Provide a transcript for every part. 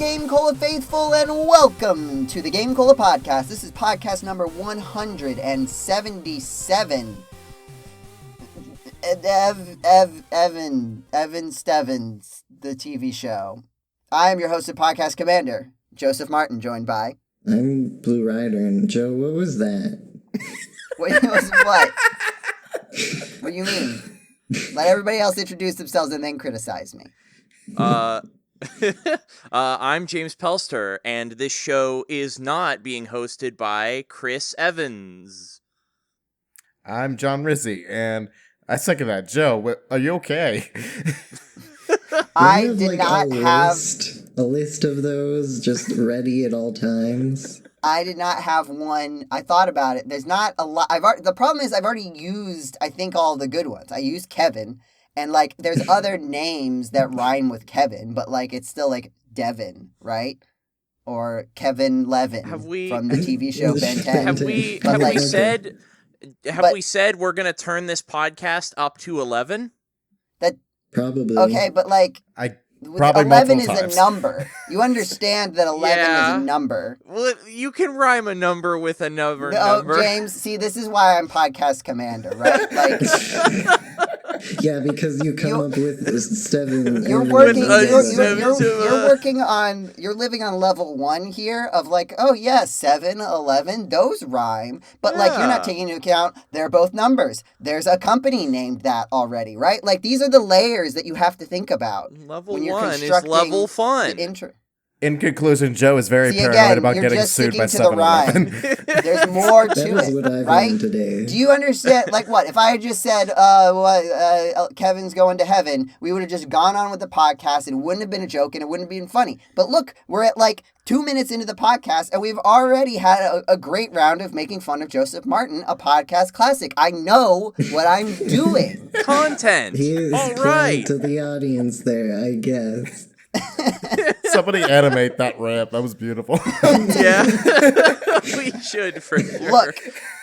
GameCola faithful, and welcome to the GameCola podcast. This is podcast number 177. Evan Stevens, the TV show. I am your host and podcast commander, Joseph Martin, joined by... I'm Blu Ryder, and Joe, what was that? What? What do you mean? Let everybody else introduce themselves and then criticize me. I'm James Pelster, and this show is not being hosted by Chris Evans. I'm John Rizzi, and I second that. Joe, are you okay? I did not have a list of those just ready at all times. I did not have one. I thought about it. There's not a lot. The problem is I've already used, I think, all the good ones. I used Kevin, and, like, there's other names that rhyme with Kevin, but, like, it's still, like, Devin, right? Or Kevin Levin from the TV show Ben 10. Have we said we're going to turn this podcast up to 11? Probably. Okay, but, like... Probably 11 is times. a number. You understand that 11 is a number. Well, you can rhyme a number with another number. No, James, see, this is why I'm podcast commander, right? Like, yeah, because you come up with 7. You're living on level 1 here of, like, oh yeah, 7, 11, those rhyme. But like, you're not taking into account they're both numbers. There's a company named that already, right? Like, these are the layers that you have to think about. Level 1 is level fun. In conclusion, Joe is very paranoid about getting sued by 7-Eleven. There's more to it, what I've right? Today. Do you understand? Like, what? If I had just said, Kevin's going to heaven, we would have just gone on with the podcast, and it wouldn't have been a joke, and it wouldn't have been funny. But look, we're at, like, 2 minutes into the podcast, and we've already had a great round of making fun of Joseph Martin, a podcast classic. I know what I'm doing. Content. He's all right. To the audience there, I guess. Somebody animate that rap. That was beautiful. Yeah. We should, for sure. Look,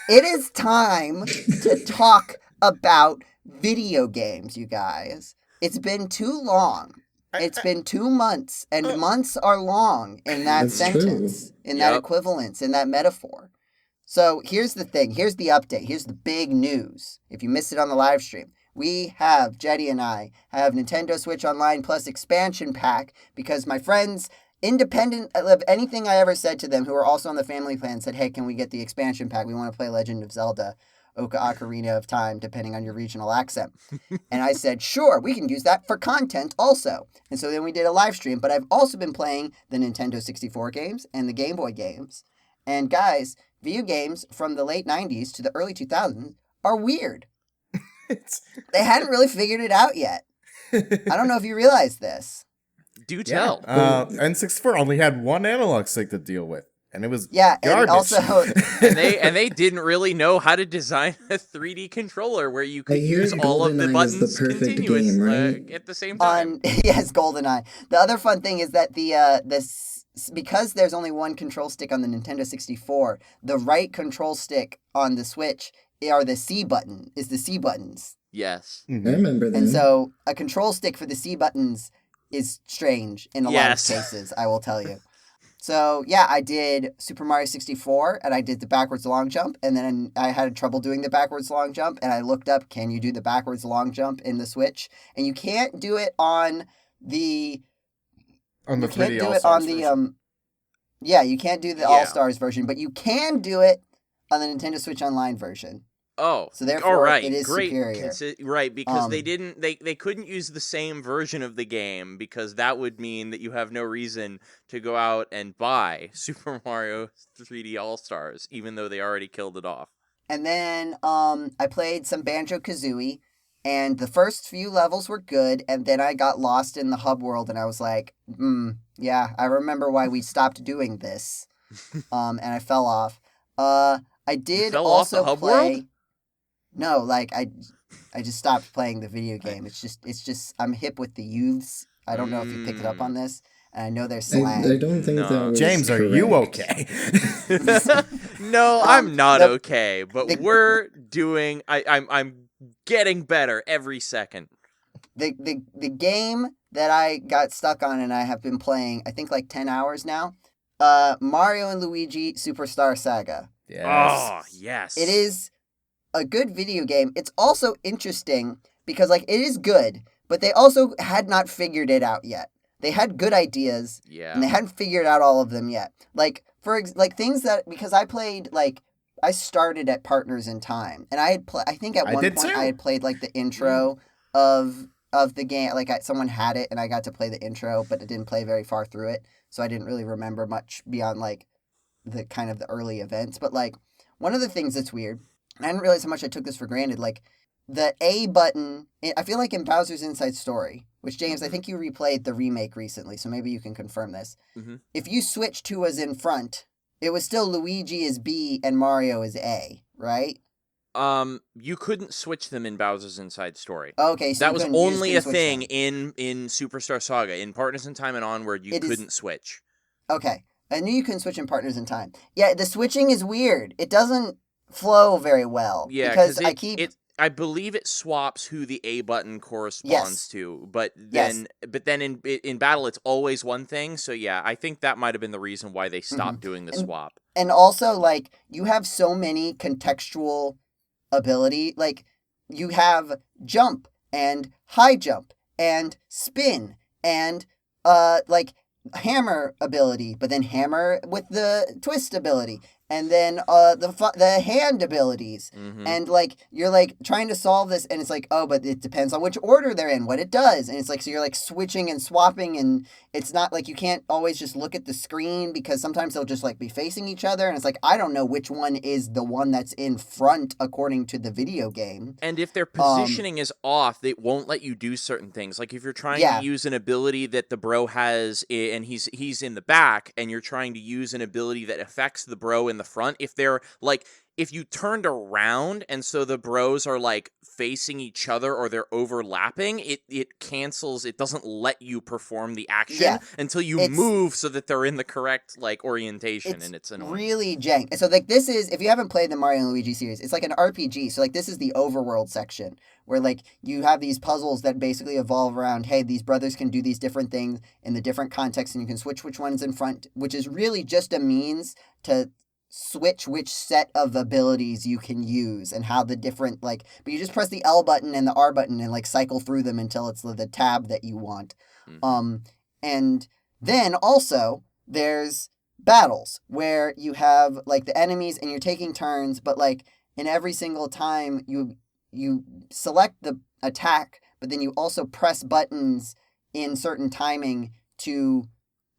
it is time to talk about video games, you guys. It's been too long. It's been 2 months, and months are long in that sentence, in that equivalence, in that metaphor. So here's the thing. Here's the update. Here's the big news. If you missed it on the live stream. We have, Jetty and I, have Nintendo Switch Online Plus expansion pack because my friends, independent of anything I ever said to them, who are also on the family plan, said, hey, can we get the expansion pack? We want to play Legend of Zelda, Ocarina of Time, depending on your regional accent. And I said, sure, we can use that for content also. And so then we did a live stream, but I've also been playing the Nintendo 64 games and the Game Boy games. And guys, video games from the late 90s to the early 2000s are weird. They hadn't really figured it out yet. I don't know if you realize this. Do tell. N64 only had one analog stick to deal with, and it was garbage. And also, and they didn't really know how to design a 3D controller where you could use all of the buttons continuously right? At the same time. Yes, GoldenEye. The other fun thing is that because there's only one control stick on the Nintendo 64, the right control stick on the Switch are the C buttons. Yes. Mm-hmm. I remember that. And so a control stick for the C buttons is strange in a lot of cases, I will tell you. So, yeah, I did Super Mario 64, and I did the backwards long jump, and then I had trouble doing the backwards long jump, and I looked up, can you do the backwards long jump in the Switch? And you can't do it on the... On the 3D All-Stars version. Yeah, you can't do the All-Stars version, but you can do it on the Nintendo Switch Online version. Oh, so therefore it is superior. Right, because they couldn't use the same version of the game because that would mean that you have no reason to go out and buy Super Mario 3D All-Stars, even though they already killed it off. And then I played some Banjo-Kazooie, and the first few levels were good, and then I got lost in the hub world, and I was like, yeah, I remember why we stopped doing this, and I fell off. I did also play... World? No, like, I just stopped playing the video game. It's just, I'm hip with the youths. I don't know if you picked it up on this, and I know there's slang. I don't think that was James, correct. Are you okay? No, I'm not okay, but we're doing, I'm getting better every second. The game that I got stuck on and I have been playing, I think like 10 hours now. Mario and Luigi Superstar Saga. Yes. Oh, yes. It is a good video game. It's also interesting because like it is good, but they also had not figured it out yet. They had good ideas, Yeah. and they hadn't figured out all of them yet. Like like things that, because I played like, I started at Partners in Time, and I had I think at I one did point too. I had played like the intro of the game. Like someone had it, and I got to play the intro, but it didn't play very far through it, so I didn't really remember much beyond like the kind of the early events. But like one of the things that's weird, and I didn't realize how much I took this for granted, like the A button, I feel like in Bowser's Inside Story, which James, I think you replayed the remake recently, so maybe you can confirm this. Mhm. If you switch two as in front, it was still Luigi as B and Mario as A, right? You couldn't switch them in Bowser's Inside Story. Okay, so That you was couldn't, you just only couldn't a switch thing them. in Superstar Saga. In Partners in Time and onward, you It is- couldn't switch. Okay, I knew you couldn't switch in Partners in Time. Yeah, the switching is weird. It doesn't flow very well. Yeah, because because I believe it swaps who the A button corresponds to, but then in battle it's always one thing. So yeah, I think that might have been the reason why they stopped doing the swap. And also, like, you have so many contextual ability. Like, you have jump and high jump and spin and, like, hammer ability, but then hammer with the twist ability. And then the hand abilities. Mhm. And, like, you're, like, trying to solve this, and it's like, oh, but it depends on which order they're in, what it does. And it's like, so you're, like, switching and swapping, and it's not, like, you can't always just look at the screen, because sometimes they'll just, like, be facing each other, and it's like, I don't know which one is the one that's in front according to the video game. And if their positioning is off, they won't let you do certain things. Like if you're trying Yeah. to use an ability that the bro has, and he's in the back, and you're trying to use an ability that affects the bro in the front, if they're like, if you turned around and so the bros are like facing each other or they're overlapping, it cancels. It doesn't let you perform the action until you move so that they're in the correct like orientation, and it's annoying. Really jank. So like this is, if you haven't played the Mario and Luigi series, it's like an RPG. So like this is the overworld section where like you have these puzzles that basically evolve around, hey, these brothers can do these different things in the different contexts, and you can switch which one's in front, which is really just a means to switch which set of abilities you can use and how the different, like, but you just press the L button and the R button and like cycle through them until it's the tab that you want. And then also there's battles where you have like the enemies and you're taking turns, but like in every single time you select the attack, but then you also press buttons in certain timing to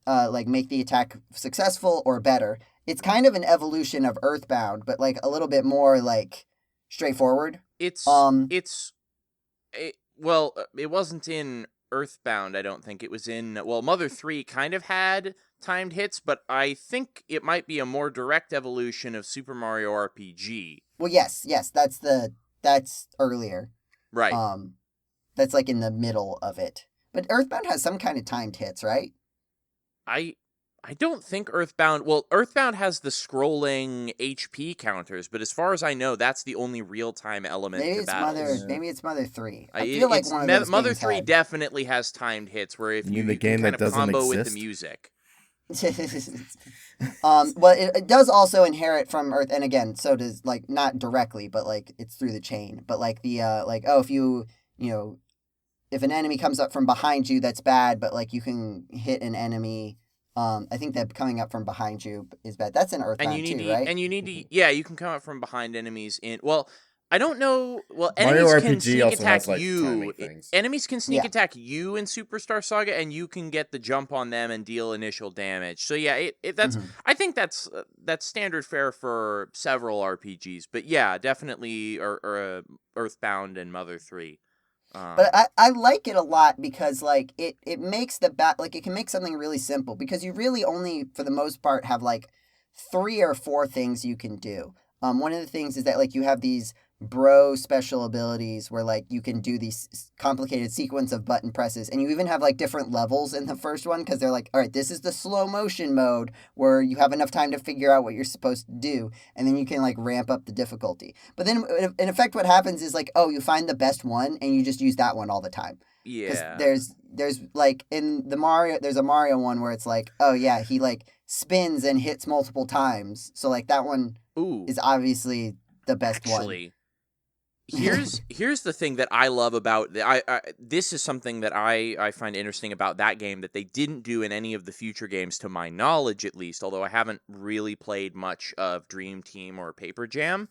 like make the attack successful or better. It's kind of an evolution of Earthbound, but like a little bit more like straightforward. It wasn't in Earthbound, I don't think. It was in, well, Mother 3 kind of had timed hits, but I think it might be a more direct evolution of Super Mario RPG. Well, yes, that's earlier. Right. That's like in the middle of it. But Earthbound has some kind of timed hits, right? I don't think Earthbound... Well, Earthbound has the scrolling HP counters, but as far as I know, that's the only real-time element to battles. Maybe it's Mother 3. I feel like one of those Mother games 3 had. definitely has timed hits where if you the can game kind that of doesn't combo with the exist? music. Well, it does also inherit from Earth, and again, so does, like, not directly, but like it's through the chain. But like the like, oh, if you know, if an enemy comes up from behind you, that's bad, but like you can hit an enemy. I think that coming up from behind you is bad. That's in Earthbound too, right? And you need to, yeah, you can come up from behind enemies in, well, I don't know, well, Mario enemies can RPG sneak also attack has, like, you. timing things. Enemies can sneak attack you in Superstar Saga, and you can get the jump on them and deal initial damage. So yeah, that's I think that's standard fare for several RPGs. But yeah, definitely Earthbound and Mother 3. But I like it a lot because like it makes like it can make something really simple, because you really only for the most part have like 3 or 4 things you can do. One of the things is that like you have these bro special abilities where like you can do these complicated sequence of button presses, and you even have like different levels in the first one, because they're like, all right, this is the slow motion mode where you have enough time to figure out what you're supposed to do, and then you can like ramp up the difficulty. But then in effect what happens is like, oh, you find the best one and you just use that one all the time. Because Yeah. there's like in the Mario, there's a Mario one where it's like, oh yeah, he like spins and hits multiple times. So like that one Ooh. is obviously the best Actually, here's the thing that I love about this is something that I find interesting about that game that they didn't do in any of the future games, to my knowledge at least, although I haven't really played much of Dream Team or Paper Jam.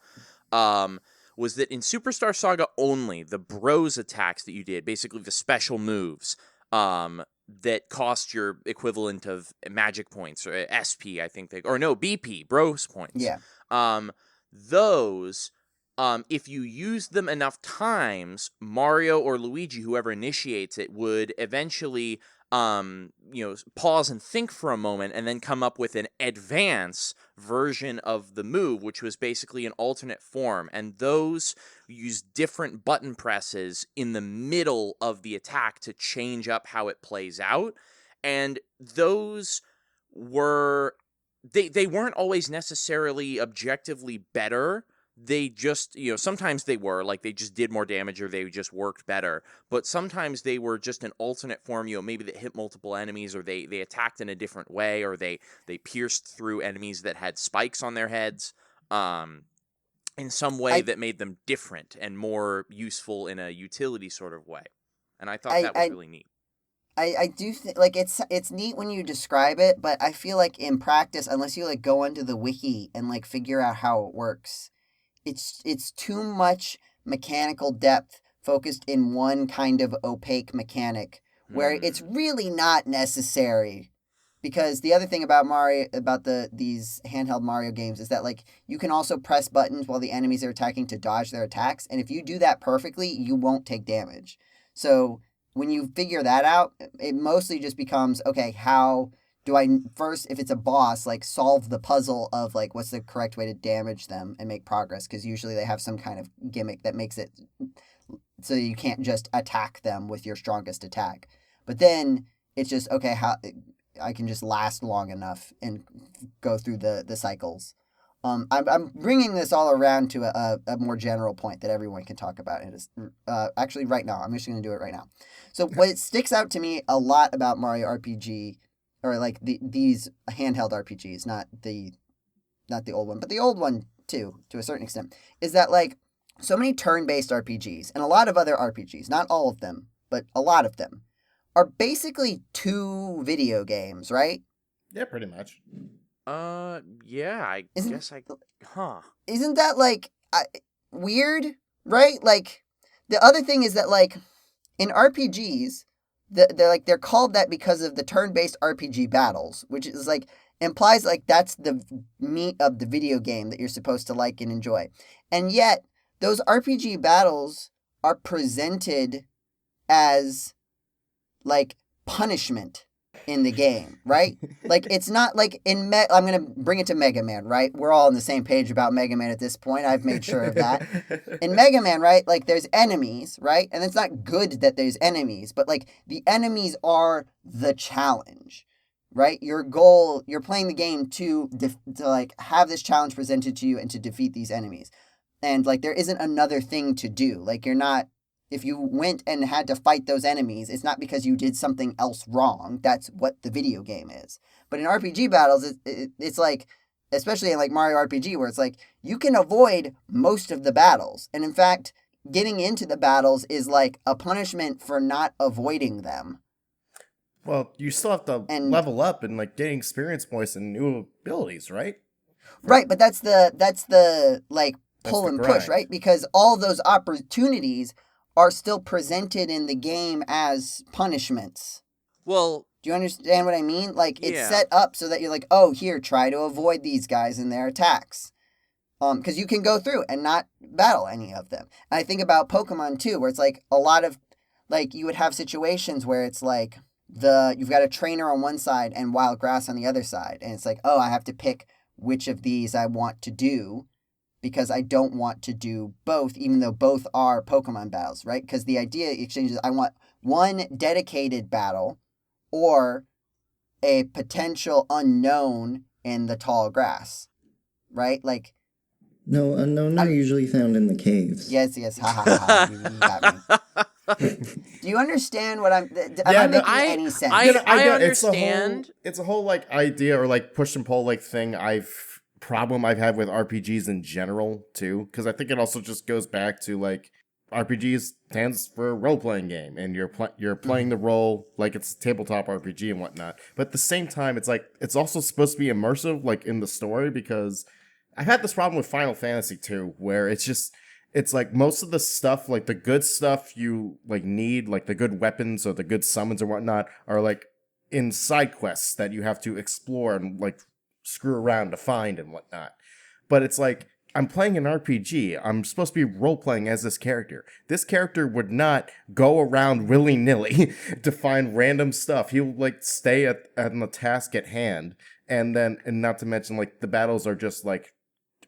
Was that in Superstar Saga only, the bros attacks that you did, basically the special moves, that cost your equivalent of magic points, or SP, I think BP, bros points. Yeah. Those, if you use them enough times, Mario or Luigi, whoever initiates it, would eventually, pause and think for a moment and then come up with an advance version of the move, which was basically an alternate form. And those use different button presses in the middle of the attack to change up how it plays out. And those were... They weren't always necessarily objectively better. They just, sometimes they were, like, they just did more damage or they just worked better. But sometimes they were just an alternate form, maybe that hit multiple enemies, or they attacked in a different way, or they pierced through enemies that had spikes on their heads, in some way that made them different and more useful in a utility sort of way. And I thought that was really neat. I do think, like, it's neat when you describe it, but I feel like in practice, unless you like go into the wiki and like figure out how it works, it's too much mechanical depth focused in one kind of opaque mechanic where it's really not necessary. Because the other thing about these handheld Mario games is that like you can also press buttons while the enemies are attacking to dodge their attacks, and if you do that perfectly, you won't take damage. So when you figure that out, it mostly just becomes, okay, how do I first, if it's a boss, like solve the puzzle of like what's the correct way to damage them and make progress? Because usually they have some kind of gimmick that makes it so you can't just attack them with your strongest attack. But then it's just, okay, how I can just last long enough and go through the cycles. I'm bringing this all around to a more general point that everyone can talk about. It is actually right now. I'm just going to do it right now. So what sticks out to me a lot about Mario RPG, or like these handheld RPGs, not the old one, but the old one too, to a certain extent, is that like so many turn-based RPGs and a lot of other RPGs, not all of them, but a lot of them, are basically 2 video games, right? Yeah, pretty much. Yeah, Isn't that like weird, right? Like the other thing is that like in RPGs, they're called that because of the turn-based RPG battles, which is like implies like that's the meat of the video game that you're supposed to like and enjoy. And yet those RPG battles are presented as like punishment in the game, right? Like it's not like I'm going to bring it to Mega Man, right? We're all on the same page about Mega Man at this point. I've made sure of that. In Mega Man, right? Like there's enemies, right? And it's not good that there's enemies, but like the enemies are the challenge, right? Your goal, you're playing the game to like have this challenge presented to you and to defeat these enemies. And like there isn't another thing to do. Like you're not, if you went and had to fight those enemies, it's not because you did something else wrong. That's what the video game is. But in RPG battles, it's like, especially in like Mario RPG, where it's like you can avoid most of the battles. And in fact, getting into the battles is like a punishment for not avoiding them. Well, you still have to level up and like gain experience points and new abilities, right? Right, but that's the like pull and push, right? Because all those opportunities are still presented in the game as punishments. Well, do you understand what I mean? Like it's set up so that you're like, oh, here, try to avoid these guys and their attacks. Because you can go through and not battle any of them. And I think about Pokemon too, where it's like a lot of, like you would have situations where it's like you've got a trainer on one side and wild grass on the other side. And it's like, oh, I have to pick which of these I want to do, because I don't want to do both, even though both are Pokemon battles, right? Because the idea exchange is I want one dedicated battle or a potential unknown in the tall grass, right? Like, no, unknown are usually found in the caves. Yes, ha ha ha, you got me. Do you understand what am I making any sense? I understand. It's a whole like idea or like push and pull like thing I've had with RPGs in general too, because I think it also just goes back to like RPGs stands for a role playing game, and you're playing the role like it's a tabletop RPG and whatnot. But at the same time, it's like it's also supposed to be immersive, like in the story, because I've had this problem with Final Fantasy 2, where it's like most of the stuff, like the good stuff you like need, like the good weapons or the good summons or whatnot, are like in side quests that you have to explore and like screw around to find and whatnot. But it's like I'm playing an RPG. I'm supposed to be role playing as this character. This character would not go around willy nilly to find random stuff. He'll like stay at the task at hand, and not to mention like the battles are just like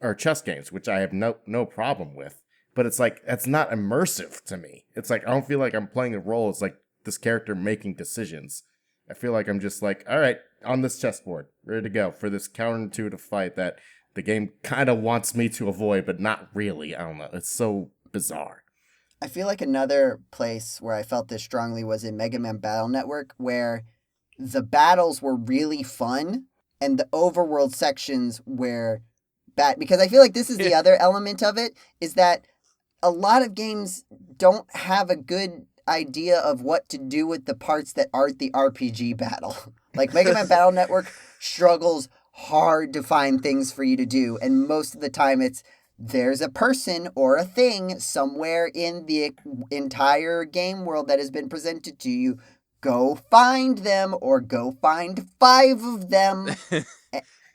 are chess games, which I have no problem with. But it's like, that's not immersive to me. It's like, I don't feel like I'm playing a role. It's like this character making decisions. I feel like I'm just like, all right, on this chessboard, ready to go for this counterintuitive fight that the game kind of wants me to avoid, but not really. I don't know. It's so bizarre. I feel like another place where I felt this strongly was in Mega Man Battle Network, where the battles were really fun and the overworld sections were bad. Because I feel like this is the other element of it, is that a lot of games don't have a good idea of what to do with the parts that aren't the RPG battle. Like Mega Man Battle Network struggles hard to find things for you to do, and most of the time there's a person or a thing somewhere in the entire game world that has been presented to you. Go find them, or go find 5 of them.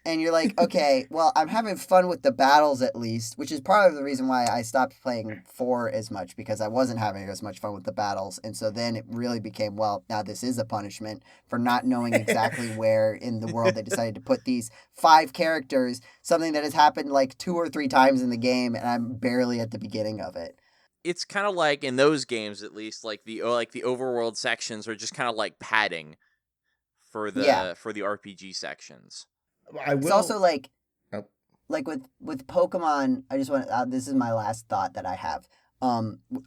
And you're like, okay, well, I'm having fun with the battles at least, which is part of the reason why I stopped playing 4 as much, because I wasn't having as much fun with the battles. And so then it really became, well, now this is a punishment for not knowing exactly where in the world they decided to put these 5 characters, something that has happened like 2 or 3 times in the game, and I'm barely at the beginning of it. It's kind of like in those games, at least, like the overworld sections are just kind of like padding for the RPG sections. It's also like, Oh. like with Pokemon. I just want this is my last thought that I have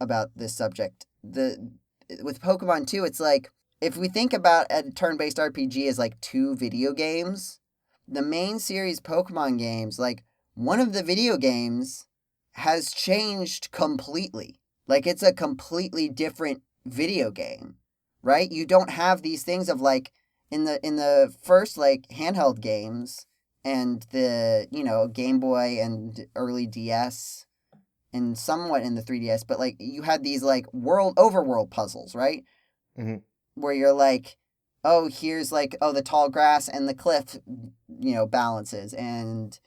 about this subject. With Pokemon too, it's like if we think about a turn-based RPG as like 2 video games, the main series Pokemon games, like one of the video games has changed completely. Like it's a completely different video game, right? You don't have these things of like in the first like handheld games and the Game Boy and early DS and somewhat in the 3DS, but like you had these like overworld puzzles, right? Mm-hmm. Where you're like, oh, here's like, oh, the tall grass and the cliff, balances, and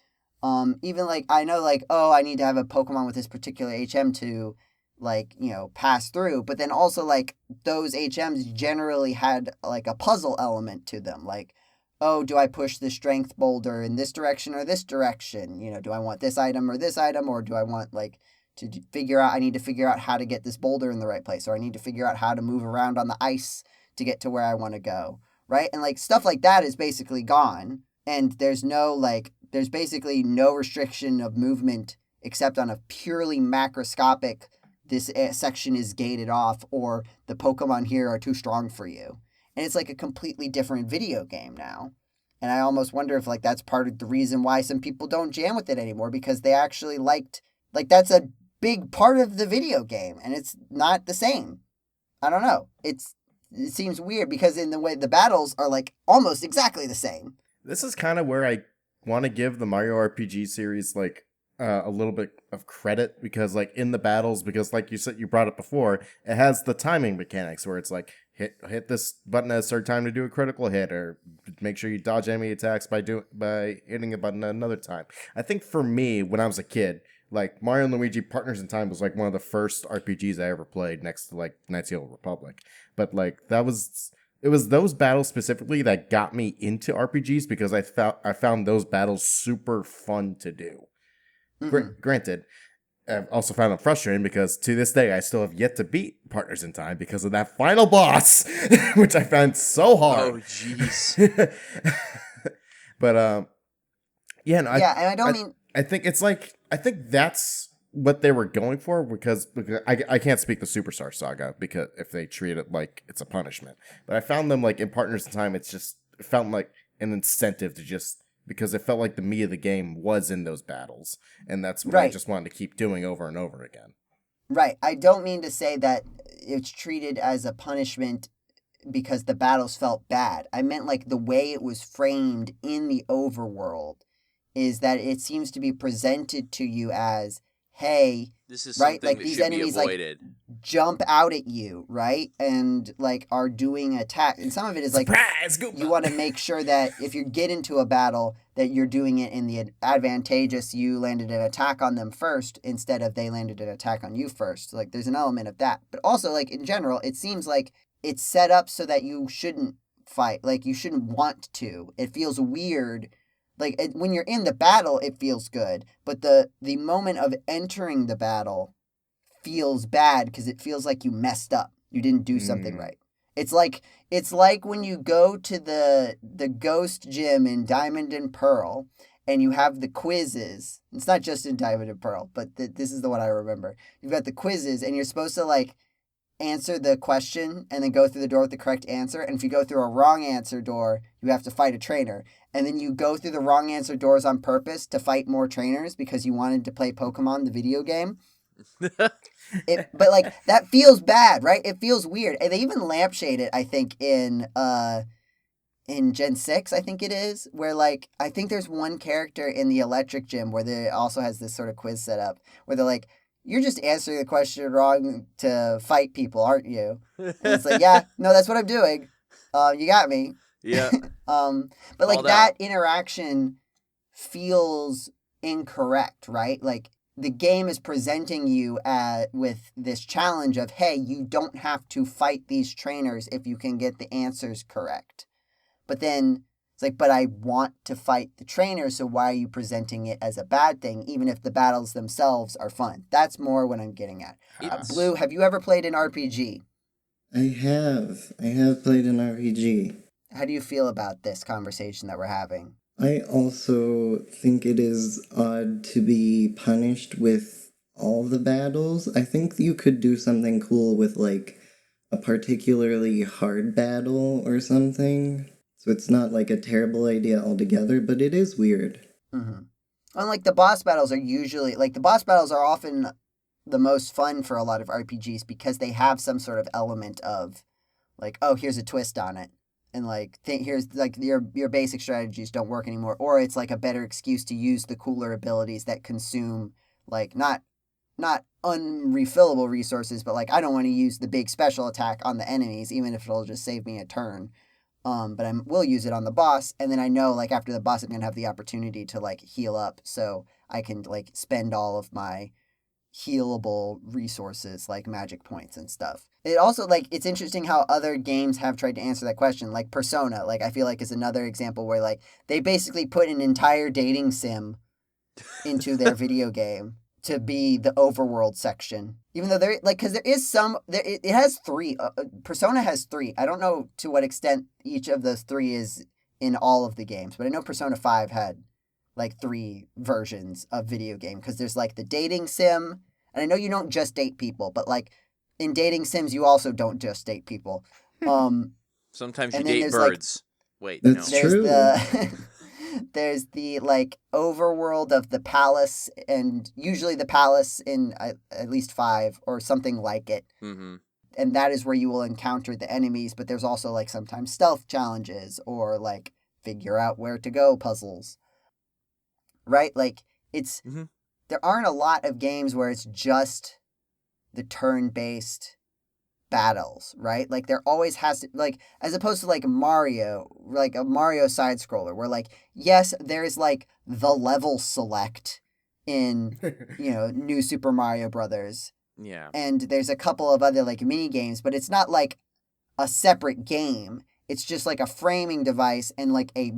even like I know like, oh, I need to have a Pokemon with this particular HM to like, pass through. But then also like those HMs generally had like a puzzle element to them. Like, oh, do I push the strength boulder in this direction or this direction? Do I want this item or this item, or do I want like to I need to figure out how to get this boulder in the right place, or I need to figure out how to move around on the ice to get to where I want to go. Right. And like stuff like that is basically gone. And there's basically no restriction of movement except on a purely macroscopic, this section is gated off, or the Pokemon here are too strong for you. And it's like a completely different video game now. And I almost wonder if like that's part of the reason why some people don't jam with it anymore, because they actually liked, like that's a big part of the video game and it's not the same. I don't know. It seems weird because in the way the battles are like almost exactly the same. This is kind of where I want to give the Mario RPG series like a little bit of credit, because like in the battles, because like you said, you brought it before, it has the timing mechanics where it's like hit this button at a certain time to do a critical hit, or make sure you dodge enemy attacks by hitting a button at another time. I think for me, when I was a kid, like Mario and Luigi Partners in Time was like one of the first RPGs I ever played, next to like Knights of the Old Republic. But like it was those battles specifically that got me into RPGs, because I found those battles super fun to do. Mm-hmm. Granted, I've also found them frustrating because to this day I still have yet to beat Partners in Time because of that final boss, which I found so hard. Oh, jeez. But yeah, no, and I don't mean. I think it's like, I think that's what they were going for, because I can't speak the Superstar Saga because if they treat it like it's a punishment. But I found them like in Partners in Time, it felt like an incentive to just, because it felt like the meat of the game was in those battles, and that's what I just wanted to keep doing over and over again. Right. I don't mean to say that it's treated as a punishment because the battles felt bad. I meant like the way it was framed in the overworld is that it seems to be presented to you as, hey, this is right, something like that these should enemies be avoided. Like jump out at you, right, and like are doing attack, and some of it is like Surprise, you want to make sure that if you get into a battle that you're doing it in the advantageous, you landed an attack on them first instead of they landed an attack on you first. Like there's an element of that, but also like in general, it seems like it's set up so that you shouldn't fight, like you shouldn't want to. It feels weird. Like when you're in the battle, it feels good, but the moment of entering the battle feels bad because it feels like you messed up. You didn't do something right. It's like when you go to the ghost gym in Diamond and Pearl, and you have the quizzes. It's not just in Diamond and Pearl, but this is the one I remember. You've got the quizzes, and you're supposed to like answer the question and then go through the door with the correct answer. And if you go through a wrong answer door, you have to fight a trainer. And then you go through the wrong answer doors on purpose to fight more trainers because you wanted to play Pokemon, the video game. But like that feels bad, right? It feels weird. And they even lampshade it, I think, in Gen 6, I think it is, where like I think there's one character in the electric gym where they also has this sort of quiz set up where they're like, you're just answering the question wrong to fight people, aren't you? And it's like, yeah, no, that's what I'm doing. You got me. Yeah. But like that interaction feels incorrect, right? Like the game is presenting you with this challenge of, hey, you don't have to fight these trainers if you can get the answers correct. But then it's like, but I want to fight the trainers, so why are you presenting it as a bad thing, even if the battles themselves are fun? That's more what I'm getting at. Blue, have you ever played an RPG? I have. I have played an RPG. How do you feel about this conversation that we're having? I also think it is odd to be punished with all the battles. I think you could do something cool with, like, a particularly hard battle or something. So it's not like a terrible idea altogether, but it is weird. Mm-hmm. And like the boss battles are usually, like the boss battles are often the most fun for a lot of RPGs because they have some sort of element of like, oh, here's a twist on it. And like, here's like your basic strategies don't work anymore. Or it's like a better excuse to use the cooler abilities that consume like not unrefillable resources, but like I don't want to use the big special attack on the enemies, even if it'll just save me a turn. But I will use it on the boss, and then I know like after the boss I'm gonna have the opportunity to like heal up, so I can like spend all of my healable resources like magic points and stuff. It also like it's interesting how other games have tried to answer that question, like Persona, like I feel like is another example where like they basically put an entire dating sim into their video game to be the overworld section, even though there like because there is some there it has three. Persona has three. I don't know to what extent each of those three is in all of the games, but I know Persona 5 had like 3 versions of video game because there's like the dating sim, and I know you don't just date people, but like in dating sims you also don't just date people. Sometimes you and then date there's, birds. Wait, That's no. true. There's the like overworld of the palace, and usually the palace in at least 5 or something like it. Mm-hmm. And that is where you will encounter the enemies, but there's also like sometimes stealth challenges or like figure out where to go puzzles. Right? Like it's there aren't a lot of games where it's just the turn-based battles, right? Like there always has to, like, as opposed to like Mario, like a Mario side scroller where like yes there's like the level select in New Super Mario Brothers, and there's a couple of other like mini games, but it's not like a separate game. It's just like a framing device and like a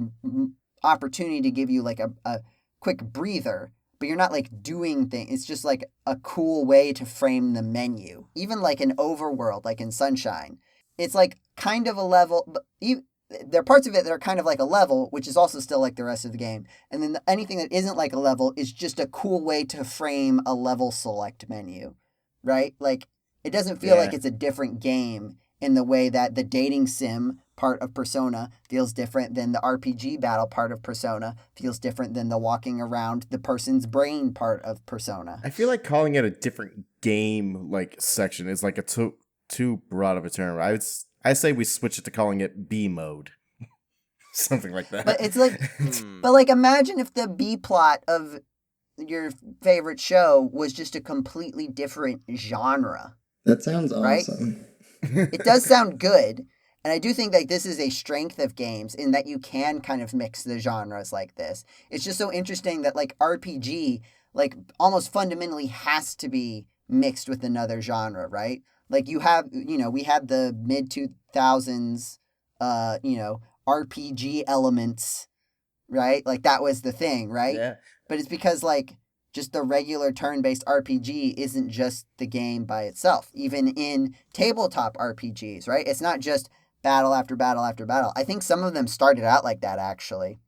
opportunity to give you like a quick breather, but you're not like doing things. It's just like a cool way to frame the menu. Even like an overworld, like in Sunshine, it's like kind of a level, but there are parts of it that are kind of like a level, which is also still like the rest of the game. And then anything that isn't like a level is just a cool way to frame a level select menu, right? Like, it doesn't feel like it's a different game in the way that the dating sim part of Persona feels different than the RPG battle part of Persona feels different than the walking around the person's brain part of Persona. I feel like calling it a different game like section is like a too broad of a term. I say we switch it to calling it B mode. Something like that. But it's like but like imagine if the B plot of your favorite show was just a completely different genre. That sounds right? awesome. It does sound good. And I do think that this is a strength of games in that you can kind of mix the genres like this. It's just so interesting that like RPG, like almost fundamentally has to be mixed with another genre, right? Like you have, we had the mid 2000s, RPG elements, right? Like that was the thing, right? Yeah. But it's because like just the regular turn-based RPG isn't just the game by itself. Even in tabletop RPGs, right? It's not just battle after battle after battle. I think some of them started out like that actually.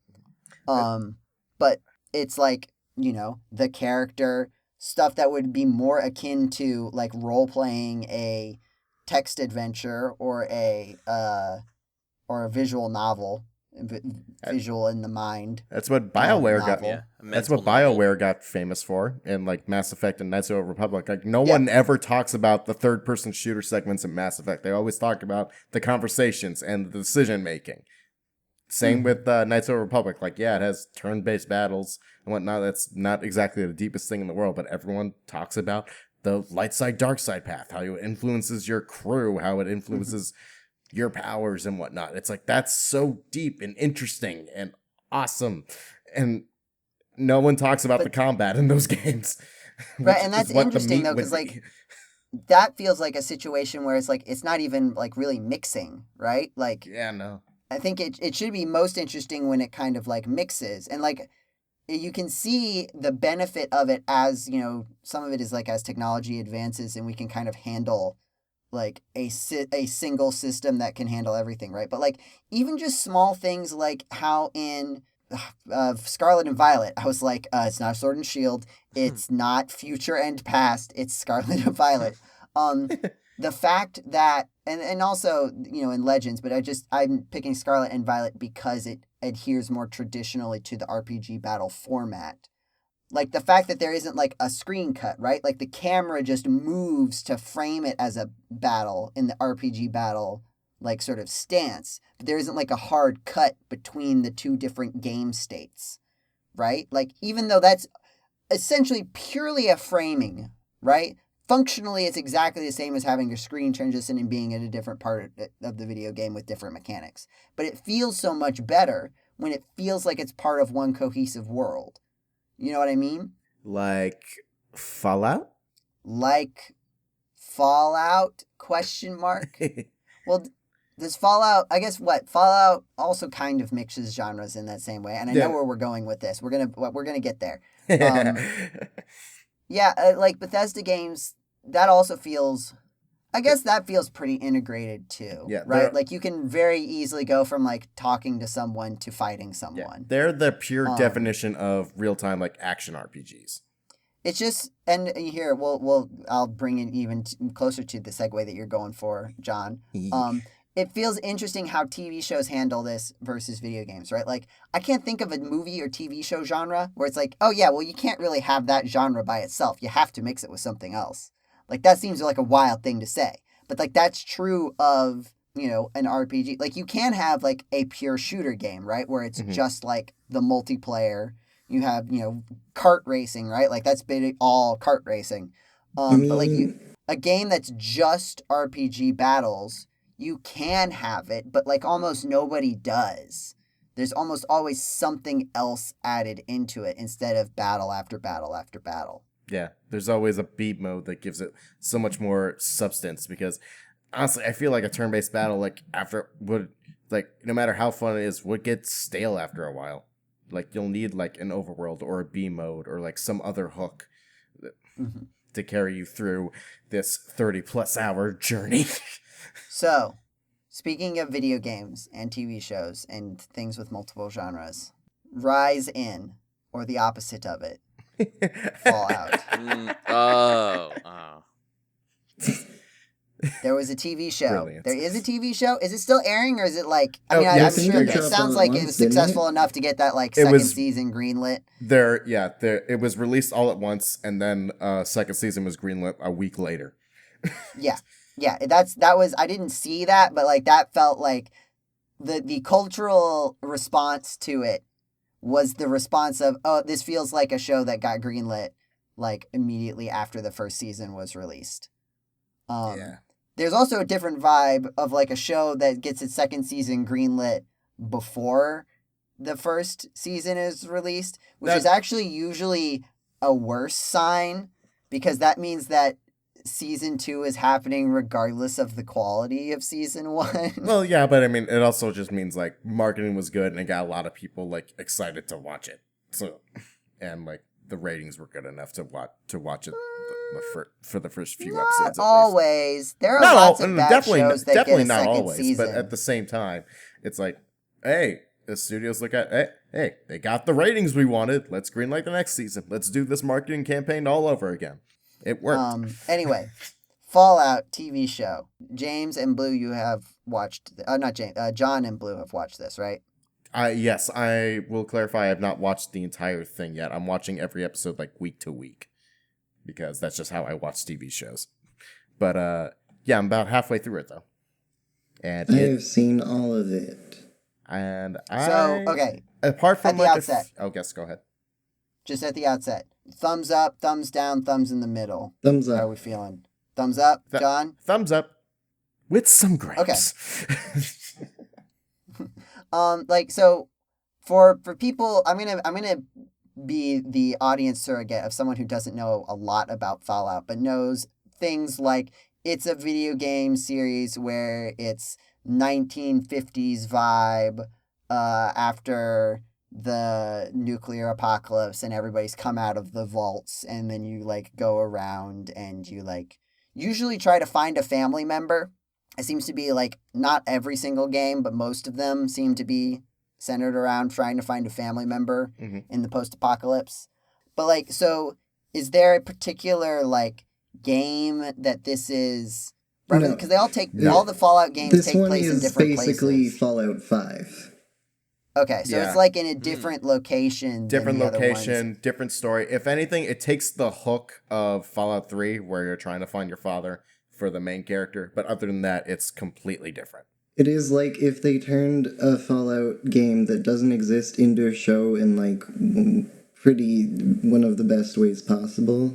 But it's like, the character stuff that would be more akin to like role-playing a text adventure or a visual novel. Visual in the mind. That's what BioWare got. Yeah, That's what BioWare got famous for, in like Mass Effect and Knights of the Republic. Like no one ever talks about the third-person shooter segments in Mass Effect. They always talk about the conversations and the decision making. Same with Knights of the Republic. Like, yeah, it has turn-based battles and whatnot. That's not exactly the deepest thing in the world, but everyone talks about the light side, dark side path, how it influences your crew, how it influences your powers and whatnot. It's like, that's so deep and interesting and awesome. And no one talks about the combat in those games. Right, and that's interesting though, because like that feels like a situation where it's like it's not even like really mixing, right? Like I think it should be most interesting when it kind of like mixes, and like you can see the benefit of it as, some of it is like as technology advances and we can kind of handle like a single system that can handle everything, right? But like even just small things like how in Scarlet and Violet, I was like, it's not Sword and Shield, it's not Future and Past, it's Scarlet and Violet. The fact that and also, in Legends, but I'm picking Scarlet and Violet because it adheres more traditionally to the RPG battle format. Like the fact that there isn't like a screen cut, right? Like the camera just moves to frame it as a battle in the RPG battle, like sort of stance. But there isn't like a hard cut between the two different game states, right? Like even though that's essentially purely a framing, right? Functionally, it's exactly the same as having your screen transition and being in a different part of the video game with different mechanics. But it feels so much better when it feels like it's part of one cohesive world. You know what I mean? Like Fallout? Like Fallout? ? Well, does Fallout, I guess Fallout also kind of mixes genres in that same way. And I know where we're going with this. We're gonna get there. Like Bethesda games, that also feels, I guess that feels pretty integrated too, right? Like you can very easily go from like talking to someone to fighting someone. Yeah, they're the pure definition of real-time like action RPGs. It's just, and here I'll bring it even closer to the segue that you're going for, John. It feels interesting how TV shows handle this versus video games, right? Like, I can't think of a movie or TV show genre where it's like, oh yeah, well, you can't really have that genre by itself. You have to mix it with something else. Like, that seems like a wild thing to say. But, like, that's true of, an RPG. Like, you can have, like, a pure shooter game, right? Where it's just, like, the multiplayer. You have, kart racing, right? Like, that's been all kart racing. But, like, a game that's just RPG battles, you can have it, but, like, almost nobody does. There's almost always something else added into it instead of battle after battle after battle. Yeah, there's always a beat mode that gives it so much more substance, because honestly, I feel like a turn-based battle, like no matter how fun it is, would get stale after a while. Like you'll need like an overworld or a B mode or like some other hook to carry you through this 30+ hour journey. So, speaking of video games and TV shows and things with multiple genres, Rise In, or the opposite of it, Fallout. Oh. There was a TV show. Brilliant. There is a TV show. Is it still airing, or is it like? I Oh, mean, yeah, I'm sure it it dropped sounds all like at it once, was didn't successful it? enough to get that like It second was- season greenlit. It was released all at once, and then second season was greenlit a week later. Yeah. That was. I didn't see that, but like that felt like the cultural response to it was the response of, oh, this feels like a show that got greenlit like immediately after the first season was released. Yeah. There's also a different vibe of like a show that gets its second season greenlit before the first season is released, which is actually usually a worse sign, because that means that season 2 is happening regardless of the quality of season 1. Well, yeah, but I mean, it also just means like marketing was good and it got a lot of people like excited to watch it. So, and like the ratings were good enough to watch it for the first few episodes. At least. Always. There are Not lots all, of bad definitely, shows that definitely get a not second always, season. but at the same time, it's like, hey, the studios look at, hey, they got the ratings we wanted. Let's greenlight the next season. Let's do this marketing campaign all over again. It worked. Anyway, Fallout TV show. James and Blue, you have watched. Not James. John and Blue have watched this, right? Yes, I will clarify. I have not watched the entire thing yet. I'm watching every episode like week to week because that's just how I watch TV shows. But yeah, I'm about halfway through it though, and I have seen all of it. And okay. Apart from at the like outset, yes, go ahead. just at the outset, thumbs up, thumbs down, thumbs in the middle. Thumbs up. How are we feeling? Thumbs up, John? Thumbs up with some grapes. So for people, I'm gonna be the audience surrogate of someone who doesn't know a lot about Fallout, but knows things like it's a video game series where it's 1950s vibe after the nuclear apocalypse and everybody's come out of the vaults, and then you like go around and you like usually try to find a family member. It seems to be like not every single game, but most of them seem to be centered around trying to find a family member in the post-apocalypse. But like, so is there a particular like game that this is? Because they all all the Fallout games take place in different places. This one is basically Fallout 5. Okay, so it's like in a different location. Different than the location, other ones. different story. If anything, it takes the hook of Fallout 3 where you're trying to find your father for the main character. But other than that, it's completely different. It is like if they turned a Fallout game that doesn't exist into a show in like pretty one of the best ways possible.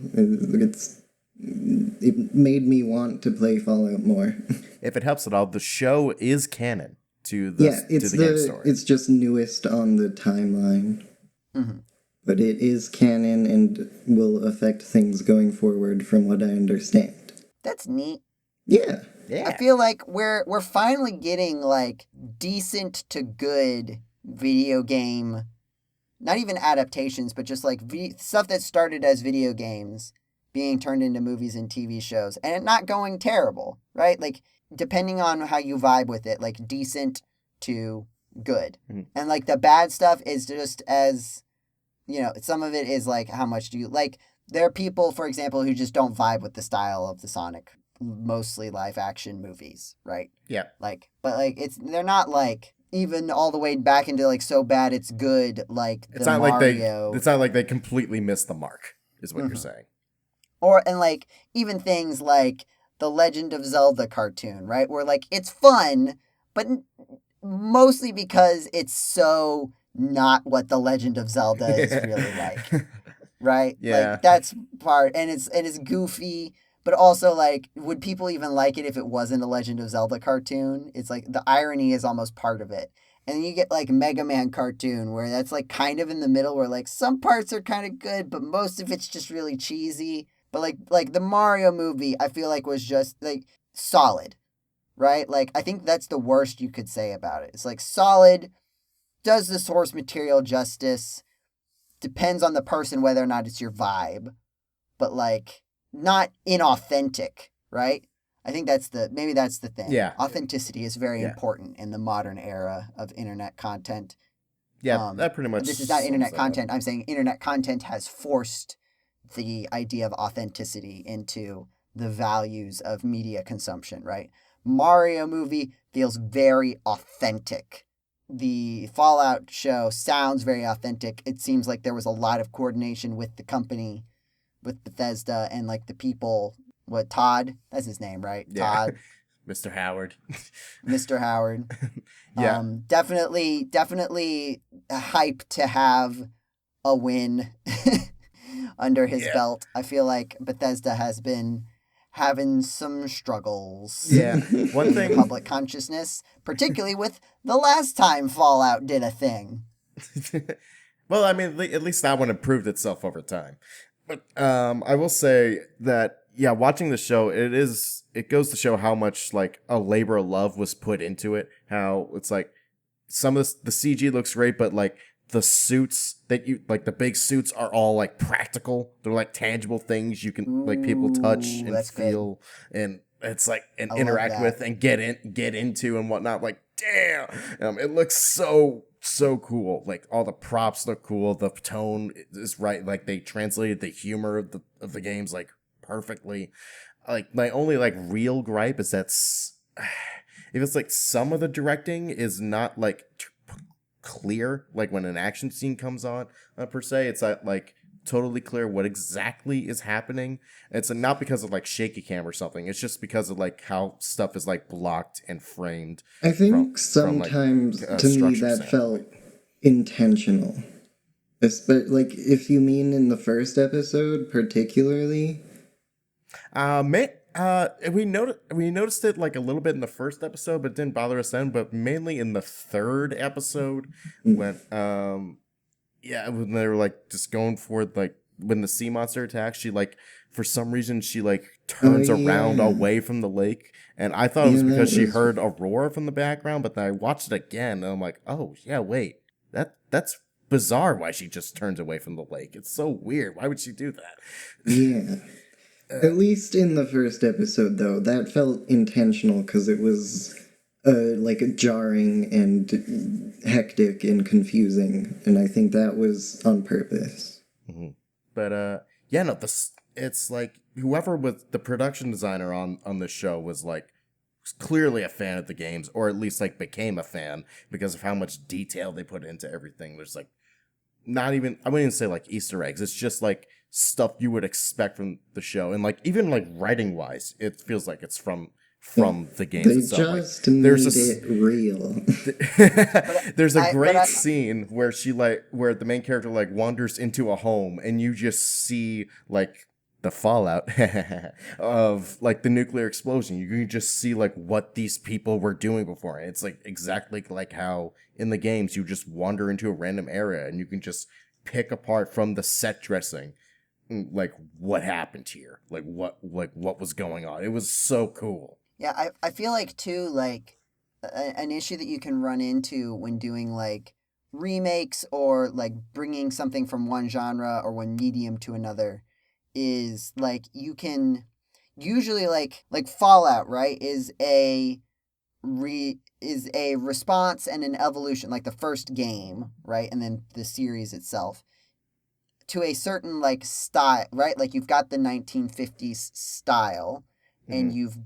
It made me want to play Fallout more. If it helps at all, the show is canon to the game story. It's just newest on the timeline. Mm-hmm. But it is canon and will affect things going forward from what I understand. That's neat. Yeah. I feel like we're finally getting like decent to good video game, not even adaptations, but just like stuff that started as video games being turned into movies and TV shows, and it not going terrible, right? Like depending on how you vibe with it, like decent to good. Mm-hmm. And like the bad stuff is just as, some of it is like how much do you like. There are people, for example, who just don't vibe with the style of the Sonic mostly live action movies, right? Yeah. They're not like even all the way back into like so bad it's good like it's the not Mario. It's not like they completely missed the mark, is what you're saying. And like even things like the Legend of Zelda cartoon, right? Where like it's fun, but mostly because it's so not what the Legend of Zelda is really like. Right? Yeah. Like that's part, and it's goofy, but also like would people even like it if it wasn't a Legend of Zelda cartoon? It's like the irony is almost part of it. And then you get like Mega Man cartoon where that's like kind of in the middle where like some parts are kind of good, but most of it's just really cheesy. But like the Mario movie, I feel like was just like solid, right? Like I think that's the worst you could say about it. It's like solid, does the source material justice, depends on the person whether or not it's your vibe, but like not inauthentic, right? I think that's the thing. Yeah. Authenticity is very Yeah. important in the modern era of internet content. Yeah, that pretty much. This is not internet sums that up. content. I'm saying internet content has forced the idea of authenticity into the values of media consumption, right? Mario movie feels very authentic. The Fallout show sounds very authentic. It seems like there was a lot of coordination with the company, with Bethesda, and like the people. What, Todd? That's his name, right? Yeah. Todd. Mr. Howard. Mr. Howard. Yeah. Definitely hype to have a win under his belt. I feel like Bethesda has been having some struggles. Yeah. One in thing. public consciousness, particularly with the last time Fallout did a thing. Well, I mean, at least that one improved itself over time. But I will say that, yeah, watching the show, it goes to show how much like a labor of love was put into it. How it's like some of the CG looks great, but like the suits that you like, the big suits are all like practical. They're like tangible things you can like people touch and that's feel, and it's like and I love interact that. with and get into and whatnot. Like, damn, it looks so cool. Like all the props look cool. The tone is right. Like they translated the humor of the games like perfectly. Like my only like real gripe is if it's like some of the directing is not like clear. Like when an action scene comes on per se, it's not like totally clear what exactly is happening. It's not because of like shaky cam or something. It's just because of like how stuff is like blocked and framed. I think from, like, sometimes a to me structure that standpoint. felt intentional. Like if you mean in the first episode particularly. We noticed it like a little bit in the first episode, but it didn't bother us then. But mainly in the third episode, when when they were like just going for it, like when the sea monster attacks, she like for some reason she like turns around away from the lake, and I thought it was because she heard a roar from the background. But then I watched it again, and I'm like, oh yeah, wait, that's bizarre. Why she just turns away from the lake? It's so weird. Why would she do that? Yeah. At least in the first episode, though, that felt intentional because it was like jarring and hectic and confusing, and I think that was on purpose. Mm-hmm. But it's like whoever was the production designer on the show was like clearly a fan of the games, or at least like became a fan because of how much detail they put into everything. There's like I wouldn't even say like Easter eggs. It's just like stuff you would expect from the show, and like even like writing wise, it feels like it's from the games They itself. just made it real. There's a great scene where where the main character like wanders into a home, and you just see like the fallout of like the nuclear explosion. You can just see like what these people were doing before. It's like exactly like how in the games you just wander into a random area and you can just pick apart from the set dressing like what happened here, like what was going on. It was so cool. Yeah, I feel like too, like an issue that you can run into when doing like remakes or like bringing something from one genre or one medium to another is like you can usually like Fallout, right, is a response and an evolution, like the first game, right, and then the series itself to a certain like style, right? Like you've got the 1950s style, and you've